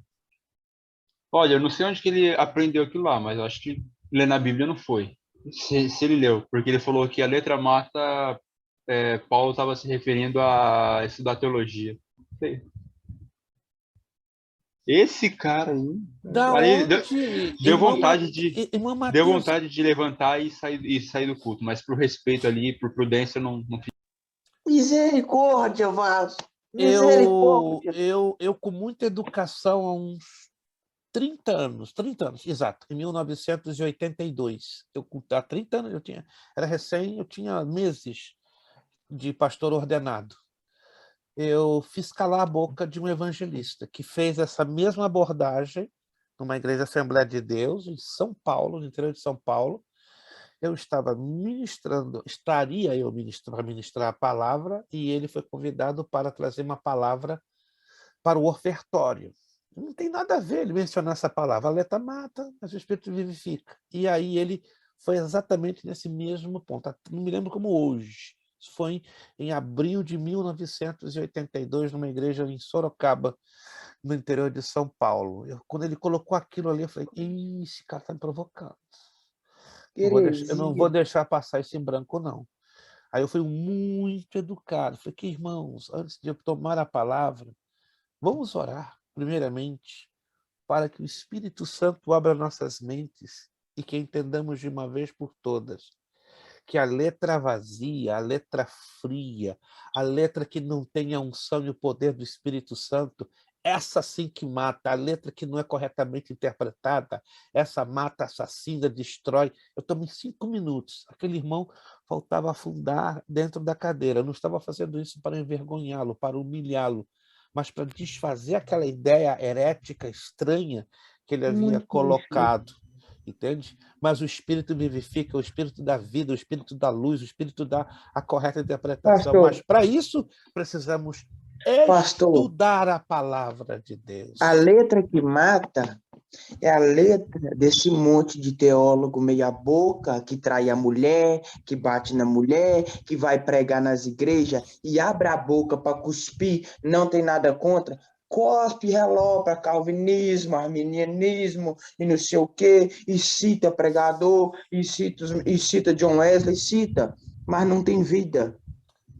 Olha, eu não sei onde que ele aprendeu aquilo lá, mas eu acho que ler na Bíblia não foi. Se ele leu, porque ele falou que a letra mata, Paulo estava se referindo a estudar teologia. Esse cara aí, deu vontade de levantar e sair do culto, mas por respeito ali, por prudência, não fiz. Misericórdia, Vasco. Misericórdia. Eu com muita educação há uns 30 anos, exato, em 1982. Há 30 anos eu tinha meses de pastor ordenado. Eu fiz calar a boca de um evangelista que fez essa mesma abordagem numa igreja Assembleia de Deus, em São Paulo, no interior de São Paulo. Eu estaria para ministrar a palavra, e ele foi convidado para trazer uma palavra para o ofertório. Não tem nada a ver ele mencionar essa palavra. A letra mata, mas o espírito vivifica. E aí ele foi exatamente nesse mesmo ponto. Não me lembro como hoje. Isso foi em abril de 1982, numa igreja em Sorocaba, no interior de São Paulo. Quando ele colocou aquilo ali, eu falei: esse cara está me provocando. Eu não vou deixar passar isso em branco, não. Aí eu fui muito educado. Falei: que irmãos, antes de eu tomar a palavra, vamos orar, primeiramente, para que o Espírito Santo abra nossas mentes e que entendamos de uma vez por todas que a letra vazia, a letra fria, a letra que não tem a unção e o poder do Espírito Santo, essa sim que mata. A letra que não é corretamente interpretada, essa mata, assassina, destrói. Eu tomei 5 minutos. Aquele irmão faltava afundar dentro da cadeira. Eu não estava fazendo isso para envergonhá-lo, para humilhá-lo, mas para desfazer aquela ideia herética, estranha, que ele havia colocado. Entende? Mas o Espírito vivifica, o Espírito da vida, o Espírito da luz, o Espírito dá a correta interpretação. Pastor, mas para isso precisamos estudar a palavra de Deus. A letra que mata é a letra desse monte de teólogo meia boca que trai a mulher, que bate na mulher, que vai pregar nas igrejas e abre a boca para cuspir, não tem nada contra. Cospe, relópia, calvinismo, arminianismo e não sei o quê, e cita pregador, e cita John Wesley, mas não tem vida.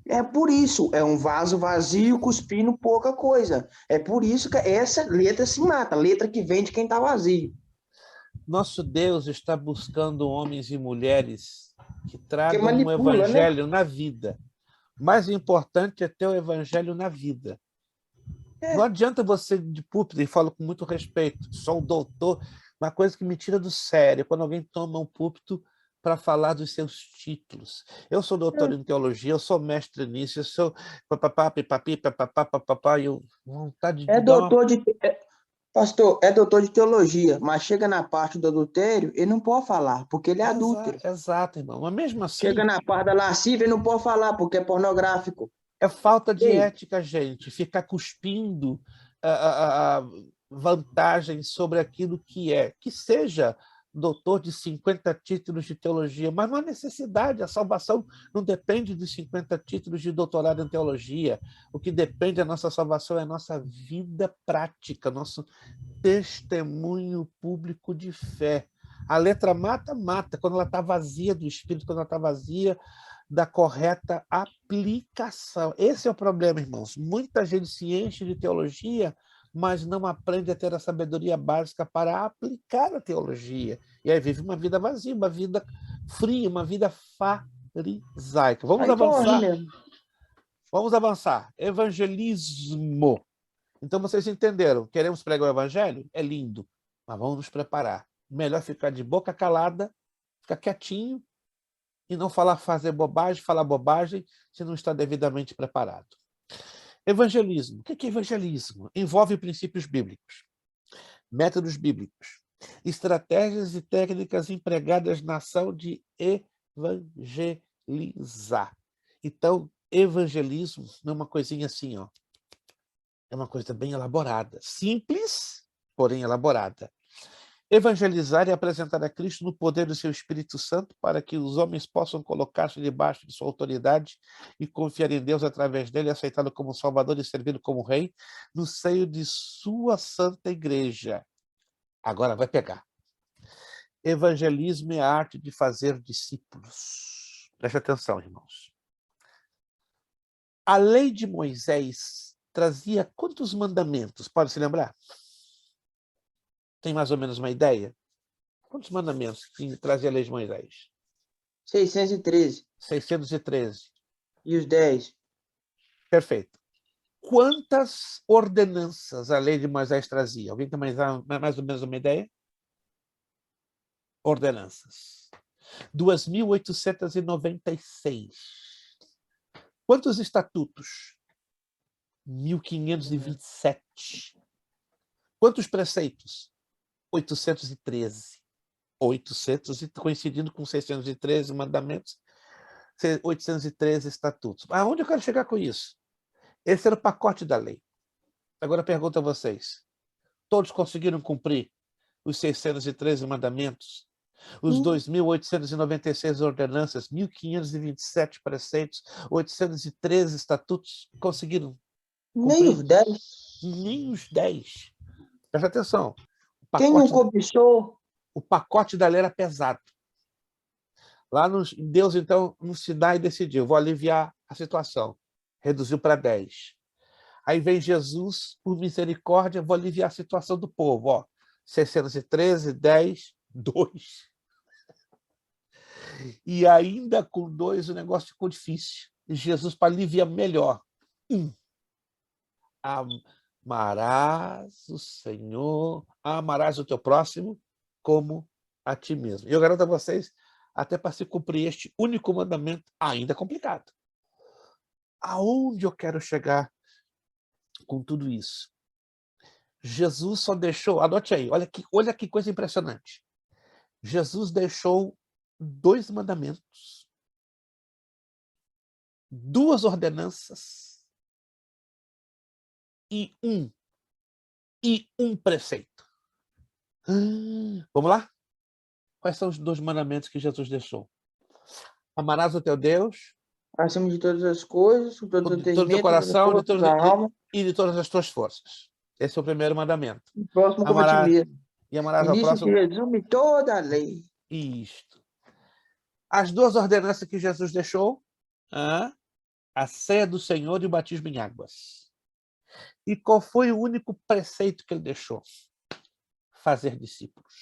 É por isso, é um vaso vazio cuspindo pouca coisa. É por isso que essa letra se mata, a letra que vem de quem está vazio. Nosso Deus está buscando homens e mulheres que tragam o evangelho, né, na vida. O mais importante é ter o evangelho na vida. Não adianta você de púlpito, e falo com muito respeito, sou um doutor, uma coisa que me tira do sério, quando alguém toma um púlpito para falar dos seus títulos. Eu sou doutor em teologia, eu sou mestre nisso, eu sou eu vontade de Pastor, é doutor de teologia, mas chega na parte do adultério, ele não pode falar, porque ele é adúltero. Exato, irmão. Mas mesmo assim... Chega na parte da lascívia, ele não pode falar, porque é pornográfico. É falta de ética, gente. Ficar cuspindo vantagens sobre aquilo que é. Que seja doutor de 50 títulos de teologia, mas não há necessidade. A salvação não depende dos 50 títulos de doutorado em teologia. O que depende da nossa salvação é a nossa vida prática, nosso testemunho público de fé. A letra mata, quando ela está vazia do Espírito, quando ela está vazia da correta aplicação. Esse é o problema, irmãos. Muita gente se enche de teologia, mas não aprende a ter a sabedoria básica para aplicar a teologia. E aí vive uma vida vazia, uma vida fria, uma vida farisaica. Vamos avançar. Vamos avançar. Evangelismo. Então, vocês entenderam. Queremos pregar o evangelho? É lindo. Mas vamos nos preparar. Melhor ficar de boca calada, ficar quietinho e não fazer bobagem, falar bobagem, se não está devidamente preparado. Evangelismo. O que é evangelismo? Envolve princípios bíblicos, métodos bíblicos, estratégias e técnicas empregadas na ação de evangelizar. Então, evangelismo não é uma coisinha assim, ó. É uma coisa bem elaborada. Simples, porém elaborada. Evangelizar e apresentar a Cristo no poder do seu Espírito Santo para que os homens possam colocar-se debaixo de sua autoridade e confiar em Deus através dele, aceitá-lo como Salvador e servi-lo como Rei no seio de sua santa igreja. Agora vai pegar. Evangelismo é a arte de fazer discípulos. Preste atenção, irmãos. A lei de Moisés trazia quantos mandamentos? Pode se lembrar? Tem mais ou menos uma ideia? Quantos mandamentos que trazia a lei de Moisés? 613. 613. E os 10? Perfeito. Quantas ordenanças a lei de Moisés trazia? Alguém tem mais ou menos uma ideia? Ordenanças. 2.896. Quantos estatutos? 1.527. Quantos preceitos? 813. 800, coincidindo com 613 mandamentos, 813 estatutos. Aonde eu quero chegar com isso? Esse era o pacote da lei. Agora pergunto a vocês. Todos conseguiram cumprir os 613 mandamentos? Os 2.896 ordenanças, 1.527 preceitos, 813 estatutos, conseguiram cumprir? Nem os 10. Nem os 10. Presta atenção. Quem não cobiçou? O pacote da lei era pesado. Lá Deus, então, no Sinai decidiu, vou aliviar a situação. Reduziu para 10. Aí vem Jesus, por misericórdia, vou aliviar a situação do povo. Ó, 613, 10, 2. E ainda com 2 o negócio ficou difícil. E Jesus, para aliviar melhor. Amarás o Senhor, amarás o teu próximo como a ti mesmo. E eu garanto a vocês, até para se cumprir este único mandamento, ainda é complicado. Aonde eu quero chegar com tudo isso? Jesus só deixou, anote aí, olha que coisa impressionante. Jesus deixou 2 mandamentos, 2 ordenanças e um preceito. Vamos lá? Quais são os 2 mandamentos que Jesus deixou? Amarás o teu Deus Acima de todas as coisas, com todo o de todo o teu coração e de todas as tuas forças. Esse é o primeiro mandamento. O próximo como a ti mesmo. E amarás E ao nisso próximo. se resume toda a lei. Isto. As 2 ordenanças que Jesus deixou, a ceia do Senhor e o batismo em águas. E qual foi o único preceito que ele deixou? Fazer discípulos.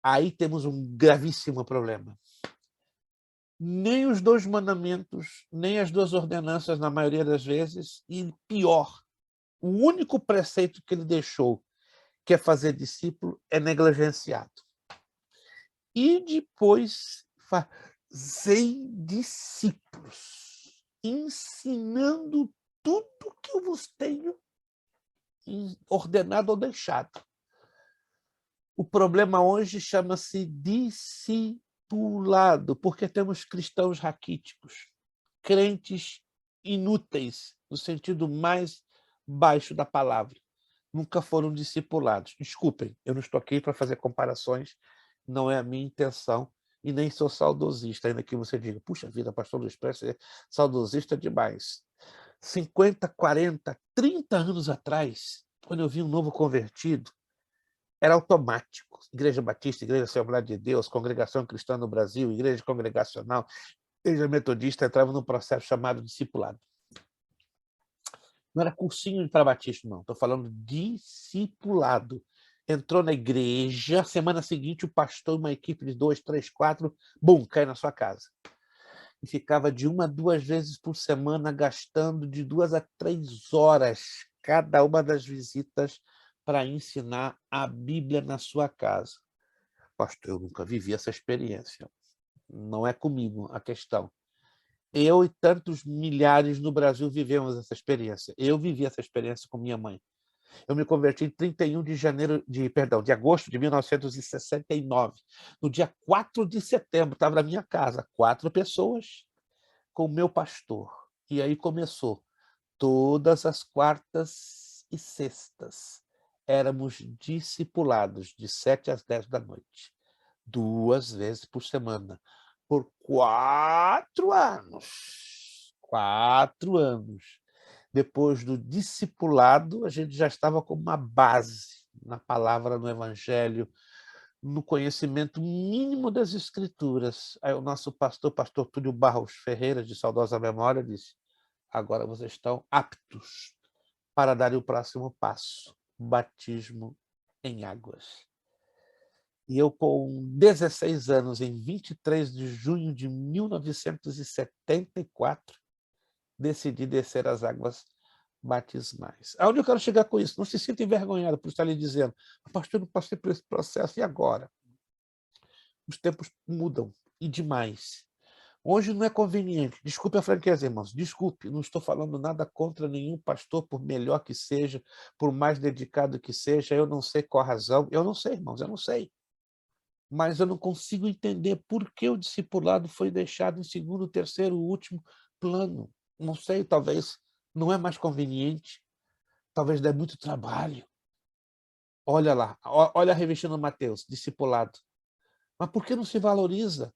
Aí temos um gravíssimo problema. Nem os 2 mandamentos, nem as 2 ordenanças, na maioria das vezes, e pior, o único preceito que ele deixou, que é fazer discípulo, é negligenciado. E depois fazer discípulos, ensinando tudo que eu vos tenho ordenado ou deixado. O problema hoje chama-se discipulado, porque temos cristãos raquíticos, crentes inúteis, no sentido mais baixo da palavra. Nunca foram discipulados. Desculpem, eu não estou aqui para fazer comparações, não é a minha intenção, e nem sou saudosista, ainda que você diga, puxa vida, pastor Luiz Prestes é saudosista demais. 50, 40, 30 anos atrás, quando eu vi um novo convertido, era automático. Igreja Batista, Igreja Assembleia de Deus, Congregação Cristã no Brasil, Igreja Congregacional, Igreja Metodista, entrava num processo chamado discipulado. Não era cursinho para batista, não. Estou falando discipulado. Entrou na igreja, semana seguinte o pastor, uma equipe de 2, 3, 4, bum, cai na sua casa. e ficava de 1 a 2 vezes por semana gastando de 2 a 3 horas cada uma das visitas para ensinar a Bíblia na sua casa. Pastor, eu nunca vivi essa experiência. Não é comigo a questão. Eu e tantos milhares no Brasil vivemos essa experiência. Eu vivi essa experiência com minha mãe. Eu me converti em 31 de agosto de 1969. No dia 4 de setembro, estava na minha casa, 4 pessoas com o meu pastor. E aí começou. Todas as quartas e sextas éramos discipulados de 7 às 10 da noite. 2 vezes por semana. Por 4 anos. 4 anos. Depois do discipulado, a gente já estava com uma base na palavra, no evangelho, no conhecimento mínimo das escrituras. Aí o nosso pastor Túlio Barros Ferreira, de saudosa memória, disse: agora vocês estão aptos para dar o próximo passo, o batismo em águas. E eu, com 16 anos, em 23 de junho de 1974, decidi descer as águas batismais. Aonde eu quero chegar com isso? Não se sinta envergonhado por estar lhe dizendo: pastor, eu não passei por esse processo, e agora? Os tempos mudam, e demais. Hoje não é conveniente. Desculpe a franqueza, irmãos. Desculpe, não estou falando nada contra nenhum pastor, por melhor que seja, por mais dedicado que seja. Eu não sei qual a razão. Eu não sei, irmãos, eu não sei. Mas eu não consigo entender por que o discipulado foi deixado em segundo, terceiro, último plano. Não sei, talvez não é mais conveniente. Talvez dê muito trabalho. Olha lá, olha a revista no Mateus, discipulado. Mas por que não se valoriza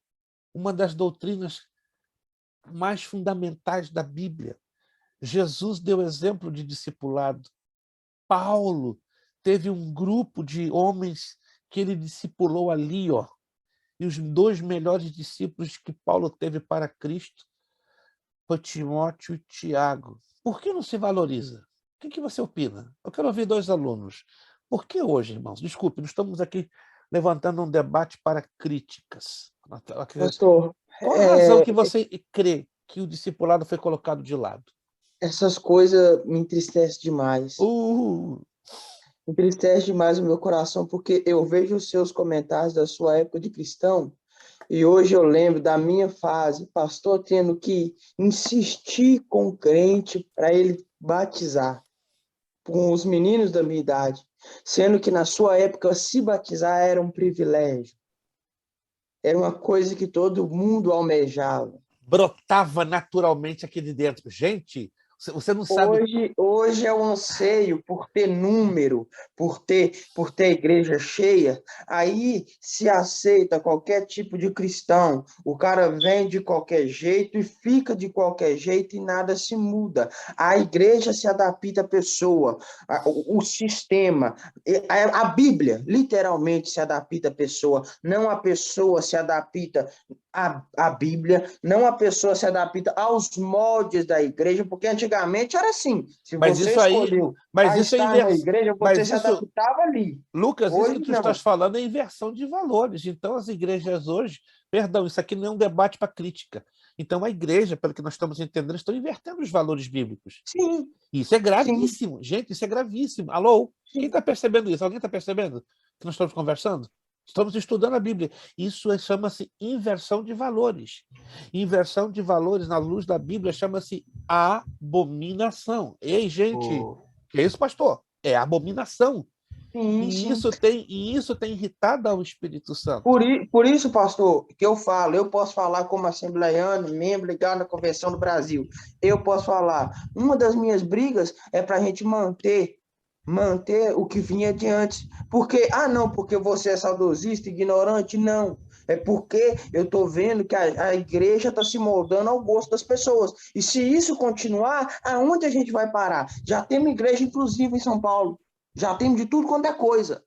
uma das doutrinas mais fundamentais da Bíblia? Jesus deu exemplo de discipulado. Paulo teve um grupo de homens que ele discipulou ali, ó. E os 2 melhores discípulos que Paulo teve para Cristo foi Timóteo e Tiago. Por que não se valoriza? O que você opina? Eu quero ouvir 2 alunos. Por que hoje, irmãos? Desculpe, nós estamos aqui levantando um debate para críticas. Pastor, Qual a razão que você crê que o discipulado foi colocado de lado? essas coisas me entristecem demais. Entristece demais o meu coração, porque eu vejo os seus comentários da sua época de cristão, e hoje eu lembro da minha fase, pastor tendo que insistir com o crente para ele batizar, com os meninos da minha idade, sendo que na sua época se batizar era um privilégio, era uma coisa que todo mundo almejava. Brotava naturalmente aqui de dentro. Gente, você não sabe... Hoje é o anseio por ter número, por ter igreja cheia. Aí se aceita qualquer tipo de cristão. O cara vem de qualquer jeito e fica de qualquer jeito e nada se muda. A igreja se adapta à pessoa, o sistema, a Bíblia literalmente se adapta à pessoa. Não a pessoa se adapta à Bíblia, não a pessoa se adapta aos moldes da igreja, porque antigamente era assim, se mas você isso aí, escolheu estar na igreja, você se adaptava ali. Lucas, Hoje, isso que tu não. estás falando é inversão de valores. Então, as igrejas hoje... Perdão, isso aqui não é um debate para crítica. Então, a igreja, pelo que nós estamos entendendo, estão invertendo os valores bíblicos. Sim. Isso é gravíssimo. Sim. Gente, isso é gravíssimo. Alô? Sim. Quem está percebendo isso? Alguém está percebendo que nós estamos conversando? Estamos estudando a Bíblia. Isso chama-se inversão de valores. Inversão de valores, na luz da Bíblia, chama-se abominação. Ei, gente, que é isso, pastor? É abominação. Sim, e isso tem irritado ao Espírito Santo. Por isso, pastor, que eu falo, eu posso falar como assembleiano, membro ligado na Convenção do Brasil. Eu posso falar. Uma das minhas brigas é para a gente manter o que vinha de antes. Porque, não, porque você é saudosista, ignorante, não. É porque eu estou vendo que a igreja está se moldando ao gosto das pessoas. E se isso continuar, aonde a gente vai parar? Já temos igreja inclusiva em São Paulo. Já temos de tudo quanto é coisa.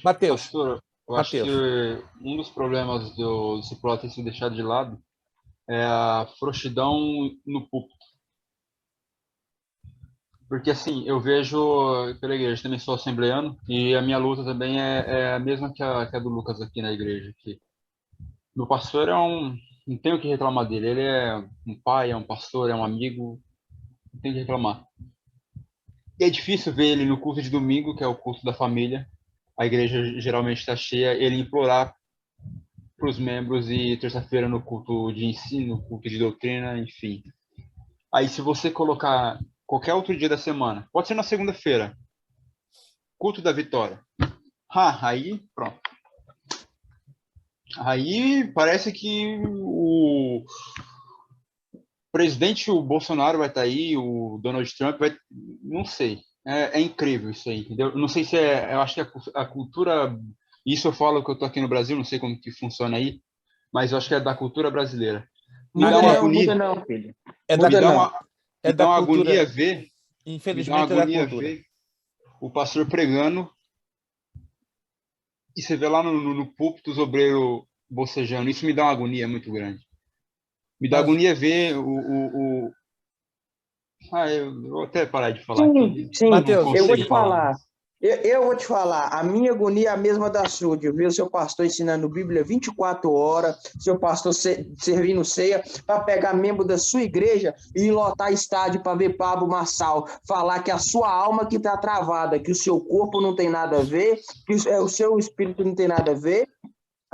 Mateus. Pastor, eu acho que um dos problemas do discipulado ter sido deixado de lado é a frouxidão no púlpito. Porque, assim, eu vejo pela igreja, também sou assembleano, e a minha luta também é a mesma que a do Lucas aqui na igreja. Aqui. Meu pastor é um Não tenho o que reclamar dele. Ele é um pai, é um pastor, é um amigo. Não tenho o que reclamar. E é difícil ver ele no culto de domingo, que é o culto da família. A igreja geralmente está cheia. Ele implorar para os membros e terça-feira no culto de ensino, culto de doutrina, enfim. Aí se você colocar qualquer outro dia da semana, pode ser na segunda-feira, culto da vitória. Aí pronto. Aí parece que o presidente, o Bolsonaro vai estar aí, o Donald Trump vai... Não sei. É incrível isso aí, entendeu? Não sei se é... Eu acho que a cultura... Isso eu falo que eu tô aqui no Brasil, não sei como que funciona aí, mas eu acho que é da cultura brasileira. Me dá uma agonia... Muda não, filho. É Muda da, não. é da cultura. agonia ver... Me dá uma Infelizmente, é da agonia cultura. ver o pastor pregando e você vê lá no púlpito os obreiros bocejando. Isso me dá uma agonia muito grande. Me dá Mas- agonia ver eu vou até parar de falar Sim, aqui. sim, Mateus, eu vou consigo te falar. falar. Eu vou te falar, a minha agonia é a mesma da sua, de ver o seu pastor ensinando Bíblia 24 horas, seu pastor servindo ceia, para pegar membro da sua igreja e lotar estádio para ver Pablo Marçal, falar que a sua alma que está travada, que o seu corpo não tem nada a ver, que o seu espírito não tem nada a ver,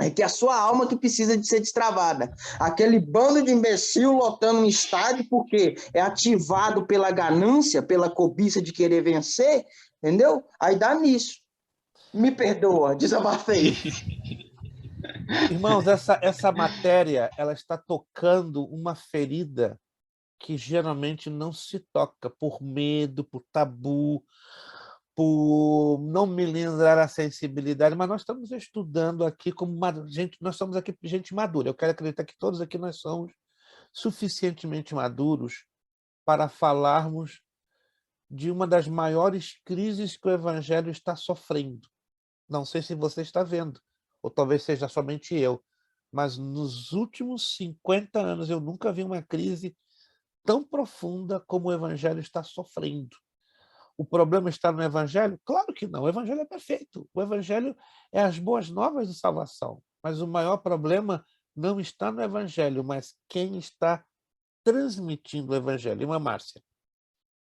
é que a sua alma que precisa de ser destravada. Aquele bando de imbecil lotando um estádio porque é ativado pela ganância, pela cobiça de querer vencer, entendeu? Aí dá nisso. Me perdoa, desabafei. Irmãos, essa matéria, ela está tocando uma ferida que geralmente não se toca por medo, por tabu, por não melindrar a sensibilidade, mas nós estamos estudando aqui como gente, nós somos aqui gente madura. Eu quero acreditar que todos aqui nós somos suficientemente maduros para falarmos de uma das maiores crises que o evangelho está sofrendo. Não sei se você está vendo, ou talvez seja somente eu, mas nos últimos 50 anos eu nunca vi uma crise tão profunda como o evangelho está sofrendo. O problema está no evangelho? Claro que não, o evangelho é perfeito. O evangelho é as boas novas de salvação. Mas o maior problema não está no evangelho, mas quem está transmitindo o evangelho. Irmã Márcia.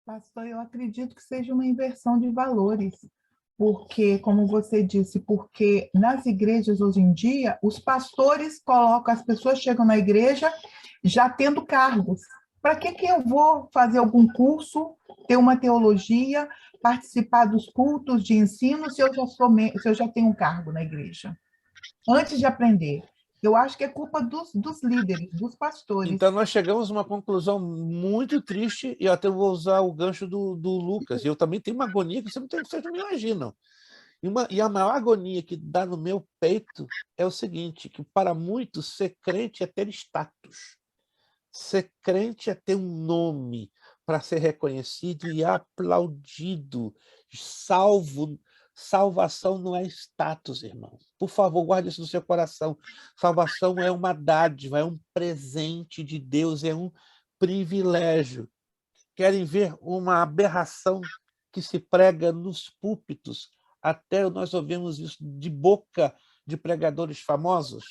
Pastor, eu acredito que seja uma inversão de valores, porque, como você disse, porque nas igrejas hoje em dia, os pastores colocam, as pessoas chegam na igreja já tendo cargos. Para que eu vou fazer algum curso, ter uma teologia, participar dos cultos de ensino, se eu já tenho um cargo na igreja? Antes de aprender. Eu acho que é culpa dos líderes, dos pastores. Então, nós chegamos a uma conclusão muito triste, e até vou usar o gancho do Lucas. Eu também tenho uma agonia que vocês não me imaginam. E a maior agonia que dá no meu peito é o seguinte, que para muitos ser crente é ter status. Ser crente é ter um nome para ser reconhecido e aplaudido. Salvação não é status, irmão. Por favor, guarde isso no seu coração. Salvação é uma dádiva, é um presente de Deus, é um privilégio. Querem ver uma aberração que se prega nos púlpitos? Até nós ouvimos isso de boca de pregadores famosos.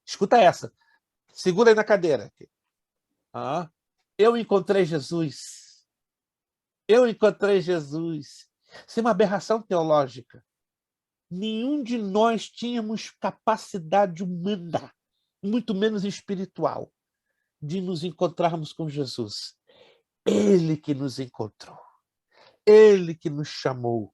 Escuta essa. Segura aí na cadeira. Eu encontrei Jesus. Eu encontrei Jesus. Isso é uma aberração teológica. Nenhum de nós tínhamos capacidade humana, muito menos espiritual, de nos encontrarmos com Jesus. Ele que nos encontrou. Ele que nos chamou.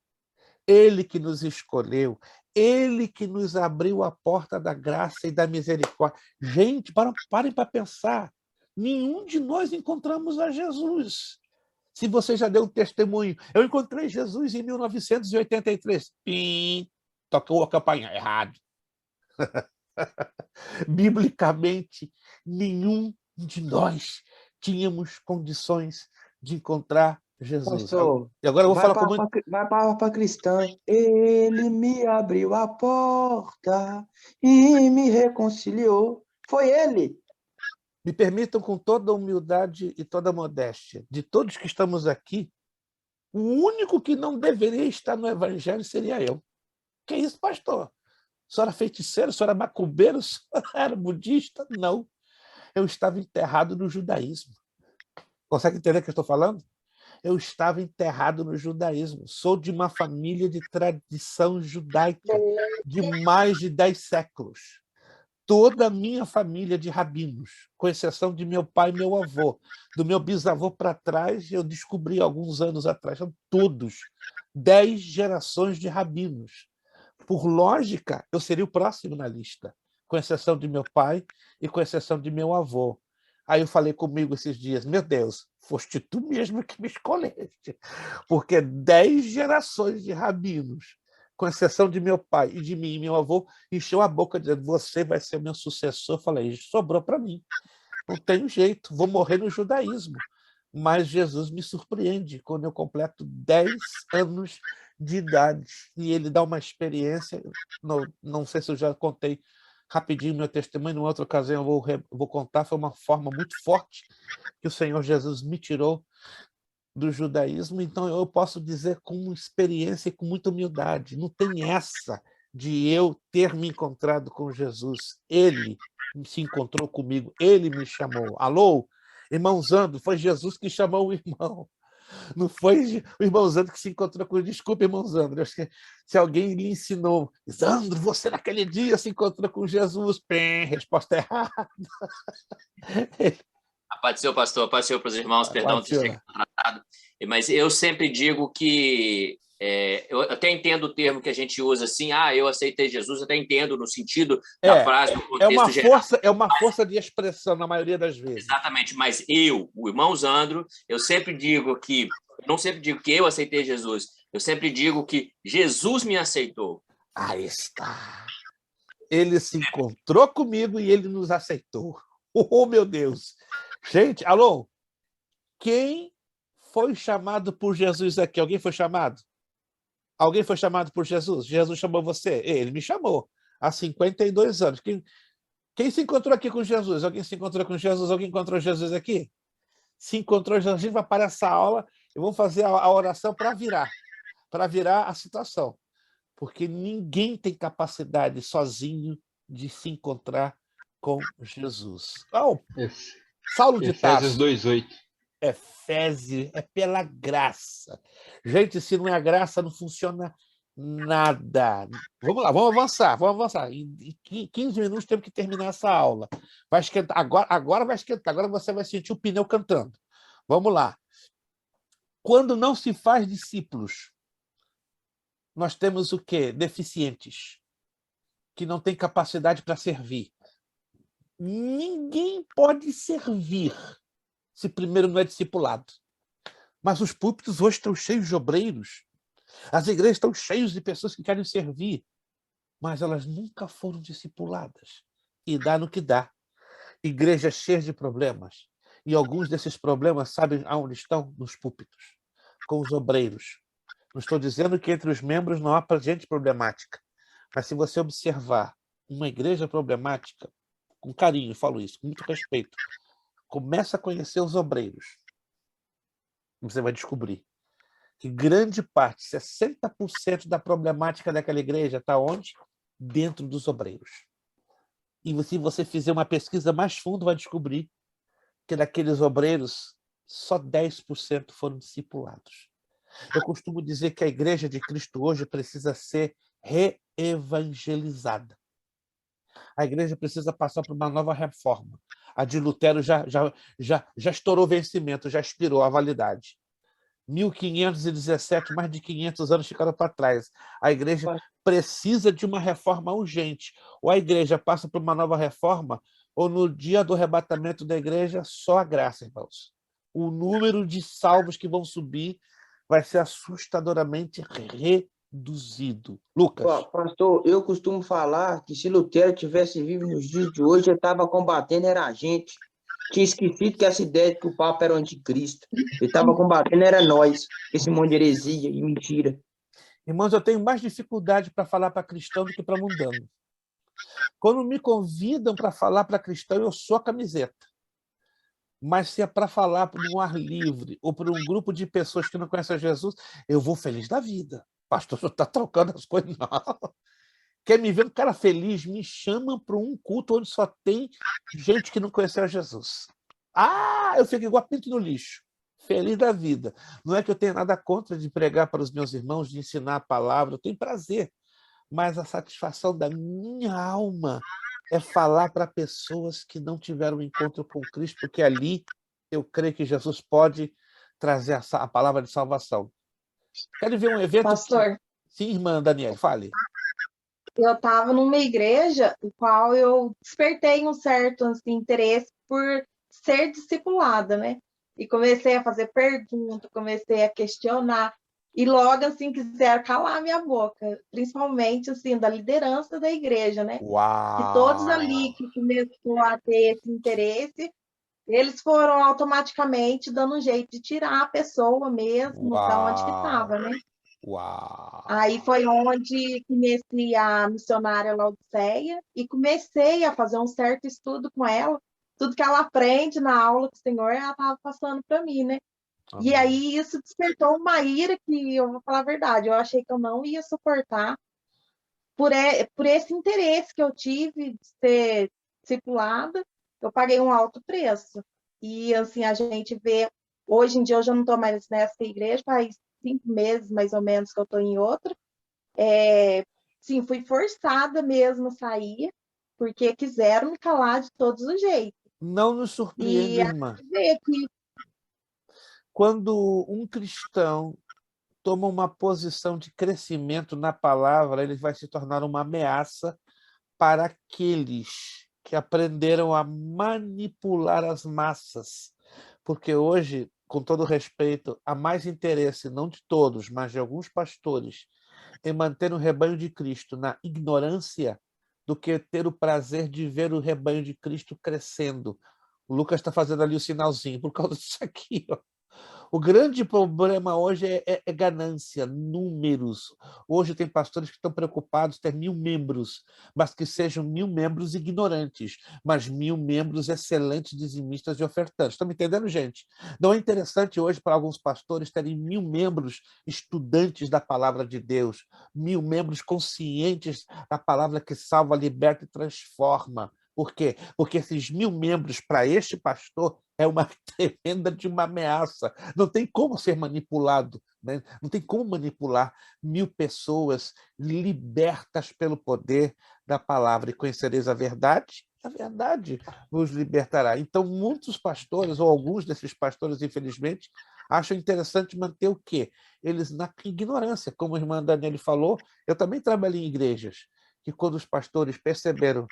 Ele que nos escolheu. Ele que nos abriu a porta da graça e da misericórdia. Gente, parem para pensar. Nenhum de nós encontramos a Jesus. Se você já deu um testemunho, eu encontrei Jesus em 1983. Pim, tocou a campainha. Errado. Biblicamente, nenhum de nós tínhamos condições de encontrar Jesus. Pastor, E agora eu vou falar com muito... vai para cristã. Ele me abriu a porta e me reconciliou. Foi ele. Me permitam, com toda a humildade e toda a modéstia, de todos que estamos aqui, o único que não deveria estar no evangelho seria eu. Que isso, pastor? O senhor era feiticeiro? O senhor era macumbeiro? O senhor era budista? Não. Eu estava enterrado no judaísmo. Consegue entender o que eu estou falando? Eu estava enterrado no judaísmo. Sou de uma família de tradição judaica de mais de 10 séculos. Toda a minha família de rabinos, com exceção de meu pai e meu avô. Do meu bisavô para trás, eu descobri alguns anos atrás, são todos 10 gerações de rabinos. Por lógica, eu seria o próximo na lista, com exceção de meu pai e com exceção de meu avô. Aí eu falei comigo esses dias, meu Deus, foste tu mesmo que me escolheste, porque 10 gerações de rabinos, com exceção de meu pai e de mim e meu avô, encheu a boca dizendo, você vai ser meu sucessor. Eu falei, sobrou para mim, não tenho jeito, vou morrer no judaísmo. Mas Jesus me surpreende quando eu completo 10 anos de idade e ele dá uma experiência, não sei se eu já contei rapidinho meu testemunho, numa outra ocasião eu vou contar, foi uma forma muito forte que o Senhor Jesus me tirou do judaísmo, então eu posso dizer com experiência e com muita humildade, não tem essa de eu ter me encontrado com Jesus, ele se encontrou comigo, ele me chamou. Alô, irmão Zando, foi Jesus que chamou o irmão. Não foi o irmão Zandro que se encontrou com ele. Desculpa, irmão Zandro. Acho que se alguém lhe ensinou, Zandro, você naquele dia se encontrou com Jesus. Pem, resposta errada. Apareceu, pastor, apareceu para os irmãos, perdão de ter contratado. Mas eu sempre digo que eu até entendo o termo que a gente usa assim, eu aceitei Jesus, até entendo no sentido da frase, no contexto geral. É uma força de expressão na maioria das vezes. Exatamente, mas o irmão Zandro, eu sempre digo que, não sempre digo que eu aceitei Jesus, eu sempre digo que Jesus me aceitou. Aí está. Ele se encontrou comigo e ele nos aceitou. Oh, meu Deus. Gente, alô? Quem foi chamado por Jesus aqui? Alguém foi chamado? Alguém foi chamado por Jesus? Jesus chamou você? Ele me chamou há 52 anos. Quem se encontrou aqui com Jesus? Alguém se encontrou com Jesus? Alguém encontrou Jesus aqui? Se encontrou Jesus, a gente vai para essa aula e vamos fazer a oração para virar a situação. Porque ninguém tem capacidade sozinho de se encontrar com Jesus. Saulo de Tarso. Efésios 2:8. Efésios, é pela graça. Gente, se não é graça, não funciona nada. Vamos lá, vamos avançar. Em 15 minutos temos que terminar essa aula. Vai esquentar, agora vai esquentar, agora você vai sentir o pneu cantando. Vamos lá. Quando não se faz discípulos, nós temos o quê? Deficientes, que não têm capacidade para servir. Ninguém pode servir se primeiro não é discipulado. Mas os púlpitos hoje estão cheios de obreiros. As igrejas estão cheias de pessoas que querem servir, mas elas nunca foram discipuladas. E dá no que dá. Igrejas cheias de problemas. E alguns desses problemas, sabem aonde estão? Nos púlpitos, com os obreiros. Não estou dizendo que entre os membros não há gente problemática, mas se você observar uma igreja problemática, com carinho, falo isso, com muito respeito, começa a conhecer os obreiros. Você vai descobrir que grande parte, 60% da problemática daquela igreja está onde? Dentro dos obreiros. E se você fizer uma pesquisa mais fundo, vai descobrir que daqueles obreiros, só 10% foram discipulados. Eu costumo dizer que a igreja de Cristo hoje precisa ser reevangelizada. A igreja precisa passar por uma nova reforma. A de Lutero já estourou vencimento, já expirou a validade. 1517, mais de 500 anos ficaram para trás. A igreja precisa de uma reforma urgente. Ou a igreja passa por uma nova reforma, ou no dia do arrebatamento da igreja, só a graça, irmãos. O número de salvos que vão subir vai ser assustadoramente reduzido. Lucas. Pastor, eu costumo falar que se Lutero tivesse vivo nos dias de hoje, ele estava combatendo, era a gente. Tinha esquecido que essa ideia de que o Papa era o anticristo. Ele estava combatendo, era nós. Esse monte de heresia e mentira. Irmãos, eu tenho mais dificuldade para falar para cristão do que para mundano. Quando me convidam para falar para cristão, eu sou a camiseta. Mas se é para falar para um ar livre ou para um grupo de pessoas que não conhecem Jesus, eu vou feliz da vida. Pastor, você está trocando as coisas? Não. Quer me ver um cara feliz? Me chama para um culto onde só tem gente que não conheceu Jesus. Ah, eu fico igual pinto no lixo. Feliz da vida. Não é que eu tenha nada contra de pregar para os meus irmãos, de ensinar a palavra, eu tenho prazer. Mas a satisfação da minha alma é falar para pessoas que não tiveram um encontro com Cristo, porque ali eu creio que Jesus pode trazer a palavra de salvação. Quero ver um evento... Pastor, Sim, irmã Daniela, fale. eu estava numa igreja no qual eu despertei um certo assim, interesse por ser discipulada, né? E comecei a fazer perguntas, comecei a questionar, e logo assim quiseram calar minha boca, principalmente assim da liderança da igreja, né? Que todos Uau! ali que começou a ter esse interesse, eles foram automaticamente dando um jeito de tirar a pessoa mesmo da onde que Uau! estava, né? Uau! Aí foi onde conheci a missionária Laodiceia e comecei a fazer um certo estudo com ela. Tudo que ela aprende na aula com o Senhor, ela estava passando para mim, né? E Amém. aí isso despertou uma ira que, eu vou falar a verdade, eu achei que eu não ia suportar por esse interesse que eu tive de ser discipulada, eu paguei um alto preço. E assim, a gente vê, hoje em dia eu já não estou mais nessa igreja, faz 5 meses mais ou menos que eu estou em outra. Sim, fui forçada mesmo a sair, porque quiseram me calar de todos os jeitos. Não nos surpreende, E a irmã. gente vê que Quando um cristão toma uma posição de crescimento na palavra, ele vai se tornar uma ameaça para aqueles que aprenderam a manipular as massas. Porque hoje, com todo respeito, há mais interesse, não de todos, mas de alguns pastores, em manter o rebanho de Cristo na ignorância do que ter o prazer de ver o rebanho de Cristo crescendo. O Lucas está fazendo ali o sinalzinho por causa disso aqui, ó. O grande problema hoje é ganância, números. Hoje tem pastores que estão preocupados em ter 1.000 membros, mas que sejam 1.000 membros ignorantes, mas 1.000 membros excelentes dizimistas e ofertantes. Estão me entendendo, gente? Não é interessante hoje para alguns pastores terem 1.000 membros estudantes da palavra de Deus, 1.000 membros conscientes da palavra que salva, liberta e transforma. Por quê? Porque esses 1.000 membros, para este pastor, é uma tremenda de uma ameaça. Não tem como ser manipulado, né? Não tem como manipular 1.000 pessoas libertas pelo poder da palavra. E conhecereis a verdade vos libertará. Então, muitos pastores, ou alguns desses pastores, infelizmente, acham interessante manter o quê? Eles na ignorância. Como a irmã Daniela falou, eu também trabalhei em igrejas, que quando os pastores perceberam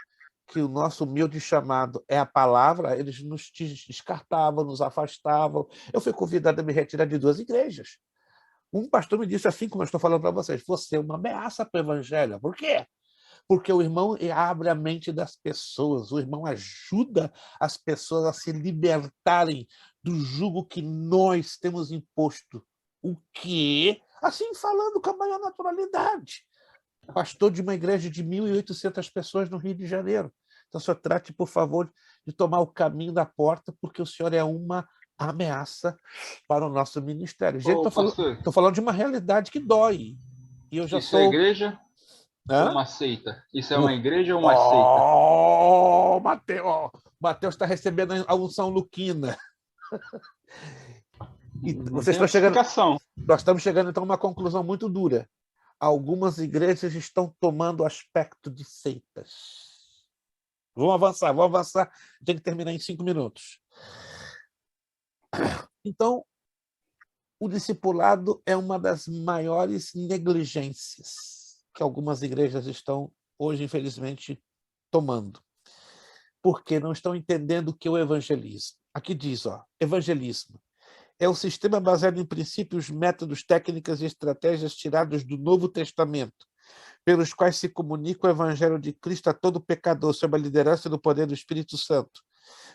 que o nosso humilde chamado é a palavra, eles nos descartavam, nos afastavam. Eu fui convidado a me retirar de 2 igrejas. Um pastor me disse assim, como eu estou falando para vocês, você é uma ameaça para o evangelho. Por quê? Porque o irmão abre a mente das pessoas, o irmão ajuda as pessoas a se libertarem do jugo que nós temos imposto. O quê? Assim falando com a maior naturalidade. Pastor de uma igreja de 1.800 pessoas no Rio de Janeiro. Então, o senhor trate, por favor, de tomar o caminho da porta, porque o senhor é uma ameaça para o nosso ministério. Gente, estou falando de uma realidade que dói. E eu já Isso é igreja ou uma seita? Isso é uma igreja ou uma seita? Mateus está recebendo a unção luquina. E vocês estão chegando. Nós estamos chegando, então, a uma conclusão muito dura. Algumas igrejas estão tomando aspecto de seitas. Vamos avançar. Tem que terminar em 5 minutos. Então, o discipulado é uma das maiores negligências que algumas igrejas estão, hoje, infelizmente, tomando. Porque não estão entendendo o que é o evangelismo. Aqui diz, evangelismo é um sistema baseado em princípios, métodos, técnicas e estratégias tirados do Novo Testamento, pelos quais se comunica o Evangelho de Cristo a todo pecador, sob a liderança do poder do Espírito Santo,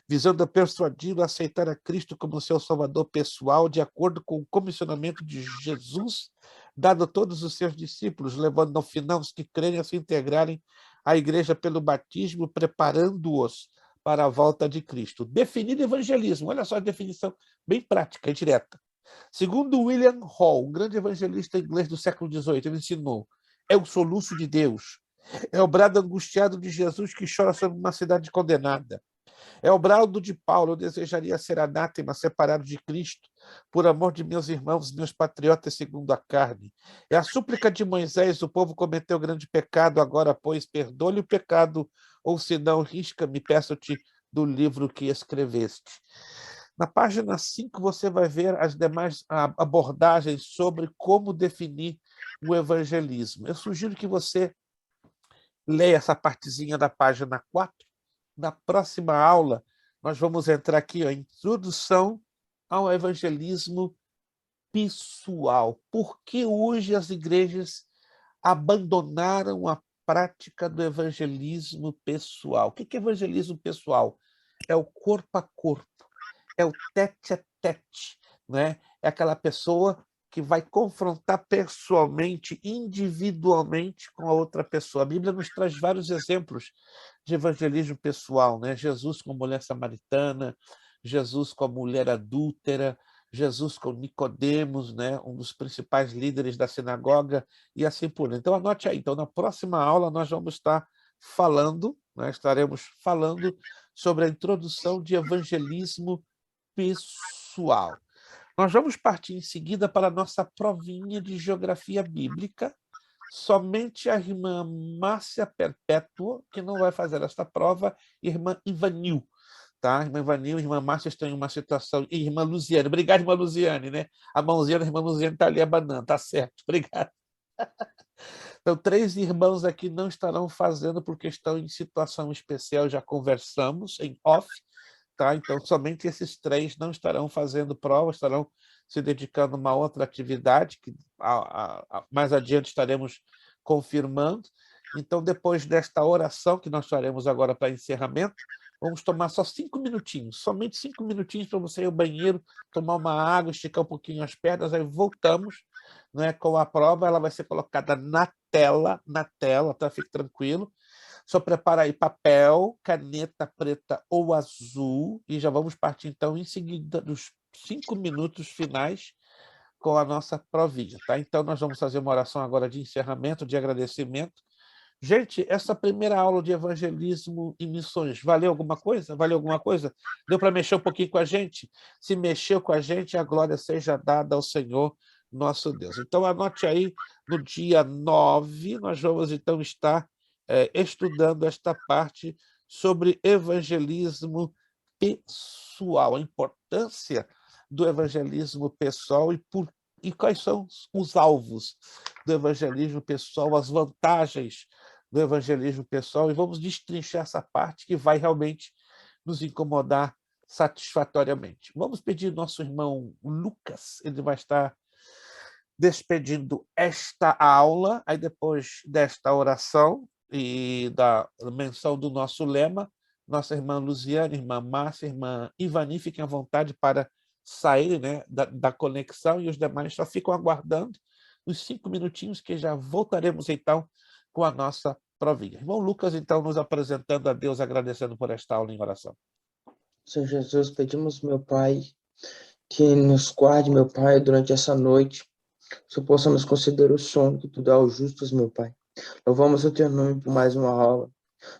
visando persuadi-lo a aceitar a Cristo como seu Salvador pessoal, de acordo com o comissionamento de Jesus, dado a todos os seus discípulos, levando ao final os que crerem a se integrarem à igreja pelo batismo, preparando-os para a volta de Cristo. Definir evangelismo, olha só a definição bem prática e direta. Segundo William Hall, um grande evangelista inglês do século XVIII, ele ensinou: é o soluço de Deus, É o brado angustiado de Jesus que chora sobre uma cidade condenada. É o brado de Paulo: eu desejaria ser anátema, separado de Cristo, por amor de meus irmãos, meus patriotas segundo a carne. É a súplica de Moisés: o povo cometeu grande pecado, agora, pois, perdoe-lhe o pecado, ou se não, risca-me, peço-te, do livro que escreveste. Na página 5, você vai ver as demais abordagens sobre como definir o evangelismo. Eu sugiro que você leia essa partezinha da página 4. Na próxima aula, nós vamos entrar aqui, ó, introdução ao evangelismo pessoal. Por que hoje as igrejas abandonaram a prática do evangelismo pessoal? O que é evangelismo pessoal? É o corpo a corpo, é o tete a tete, né? É aquela pessoa que vai confrontar pessoalmente, individualmente com a outra pessoa. A Bíblia nos traz vários exemplos de evangelismo pessoal, né? Jesus com a mulher samaritana, Jesus com a mulher adúltera, Jesus com Nicodemos, né? Um dos principais líderes da sinagoga, e assim por diante. Então, anote aí. Então, na próxima aula, nós vamos estar falando, né? Estaremos falando sobre a introdução de evangelismo pessoal. Nós vamos partir em seguida para a nossa provinha de geografia bíblica. Somente a irmã Márcia Perpétua, que não vai fazer esta prova, e a irmã Ivanil. Tá? Irmã Ivanil e irmã Márcia estão em uma situação... E irmã Luziane. Obrigado, irmã Luziane, né? A mãozinha da irmã Luziane está ali abanando. Tá certo, obrigado. Então, 3 irmãos aqui não estarão fazendo porque estão em situação especial, já conversamos em off. Tá? Então, somente esses 3 não estarão fazendo prova, estarão se dedicando a uma outra atividade, que mais adiante estaremos confirmando. Então, depois desta oração que nós faremos agora para encerramento, vamos tomar só 5 minutinhos, somente 5 minutinhos para você ir ao banheiro, tomar uma água, esticar um pouquinho as pernas, aí voltamos, né, com a prova. Ela vai ser colocada na tela, tá? Fique tranquilo. Só prepara aí papel, caneta preta ou azul, e já vamos partir, então, em seguida dos 5 minutos finais com a nossa provinha, tá? Então, nós vamos fazer uma oração agora de encerramento, de agradecimento. Gente, essa primeira aula de evangelismo e missões, valeu alguma coisa? Valeu alguma coisa? Deu para mexer um pouquinho com a gente? Se mexeu com a gente, a glória seja dada ao Senhor, nosso Deus. Então, anote aí, no dia 9, nós vamos, então, estar estudando esta parte sobre evangelismo pessoal, a importância do evangelismo pessoal e quais são os alvos do evangelismo pessoal, as vantagens do evangelismo pessoal, e vamos destrinchar essa parte que vai realmente nos incomodar satisfatoriamente. Vamos pedir ao nosso irmão Lucas, ele vai estar despedindo esta aula, aí depois desta oração e da menção do nosso lema, nossa irmã Luziane, irmã Márcia, irmã Ivani, fiquem à vontade para saírem, né, da conexão, e os demais só ficam aguardando os 5 minutinhos que já voltaremos, então, com a nossa provinha. Irmão Lucas, então, nos apresentando a Deus, agradecendo por esta aula em oração. Senhor Jesus, pedimos, meu Pai, que nos guarde, meu Pai, durante essa noite, que possa nos conceder o sono que tu dá aos justos, meu Pai. Louvamos o teu nome por mais uma aula.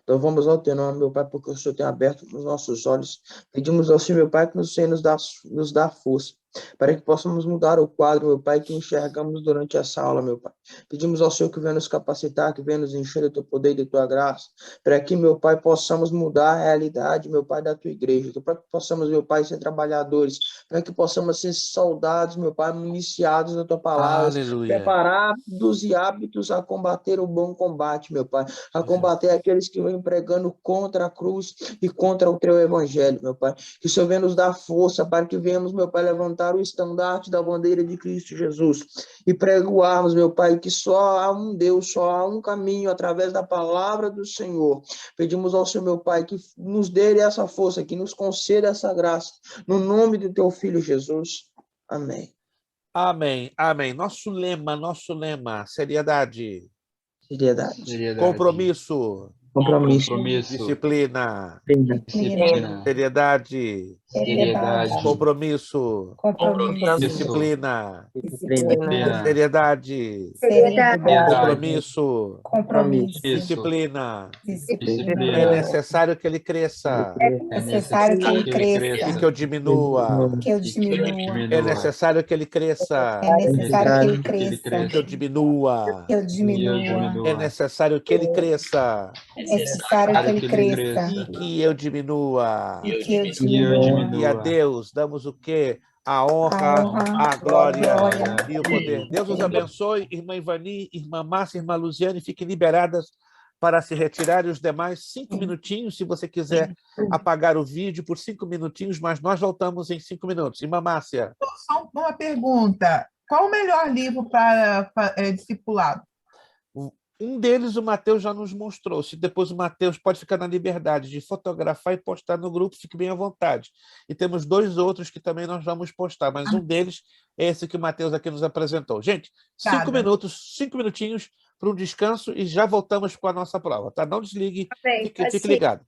Louvamos ao teu nome, meu Pai, porque o Senhor tem aberto os nossos olhos. Pedimos ao Senhor, meu Pai, que o Senhor nos dá força, para que possamos mudar o quadro, meu Pai, que enxergamos durante essa aula, meu Pai. Pedimos ao Senhor que venha nos capacitar, que venha nos encher do teu poder e da tua graça, para que, meu Pai, possamos mudar a realidade, meu Pai, da tua igreja, para que possamos, meu Pai, ser trabalhadores, para que possamos ser soldados, meu Pai, municiados da tua palavra, Aleluia. preparados e aptos a combater o bom combate, meu Pai, a combater aqueles que vêm pregando contra a cruz e contra o teu evangelho, meu Pai. Que o Senhor venha nos dar força para que venhamos, meu Pai, levantar o estandarte da bandeira de Cristo Jesus e pregoarmos, meu Pai, que só há um Deus, só há um caminho através da palavra do Senhor. Pedimos ao Senhor, meu Pai, que nos dê essa força, que nos conceda essa graça, no nome do teu Filho Jesus. Amém. Amém, amém. Nosso lema, seriedade. Seriedade. Compromisso. Compromisso. Disciplina. Disciplina. Seriedade. Seriedade. Compromisso. Disciplina. Disciplina. Seriedade. Compromisso. Disciplina. É necessário que ele cresça. É necessário que ele cresça. E que eu diminua. É necessário que ele cresça. E que eu diminua. É necessário que ele cresça. E que eu diminua. E a Deus damos o quê? A honra, a glória e o poder. Deus os abençoe, irmã Ivani, irmã Márcia, irmã Luziane, fiquem liberadas para se retirar, e os demais 5 minutinhos, se você quiser apagar o vídeo por 5 minutinhos, mas nós voltamos em 5 minutos. Irmã Márcia. Só uma pergunta. Qual o melhor livro para discipulado? Um deles o Mateus já nos mostrou. Se depois o Mateus pode ficar na liberdade de fotografar e postar no grupo, fique bem à vontade. E temos 2 outros que também nós vamos postar, mas um deles é esse que o Mateus aqui nos apresentou. Gente, 5 minutos, 5 minutinhos para um descanso e já voltamos com a nossa prova, tá? Não desligue, fique ligado.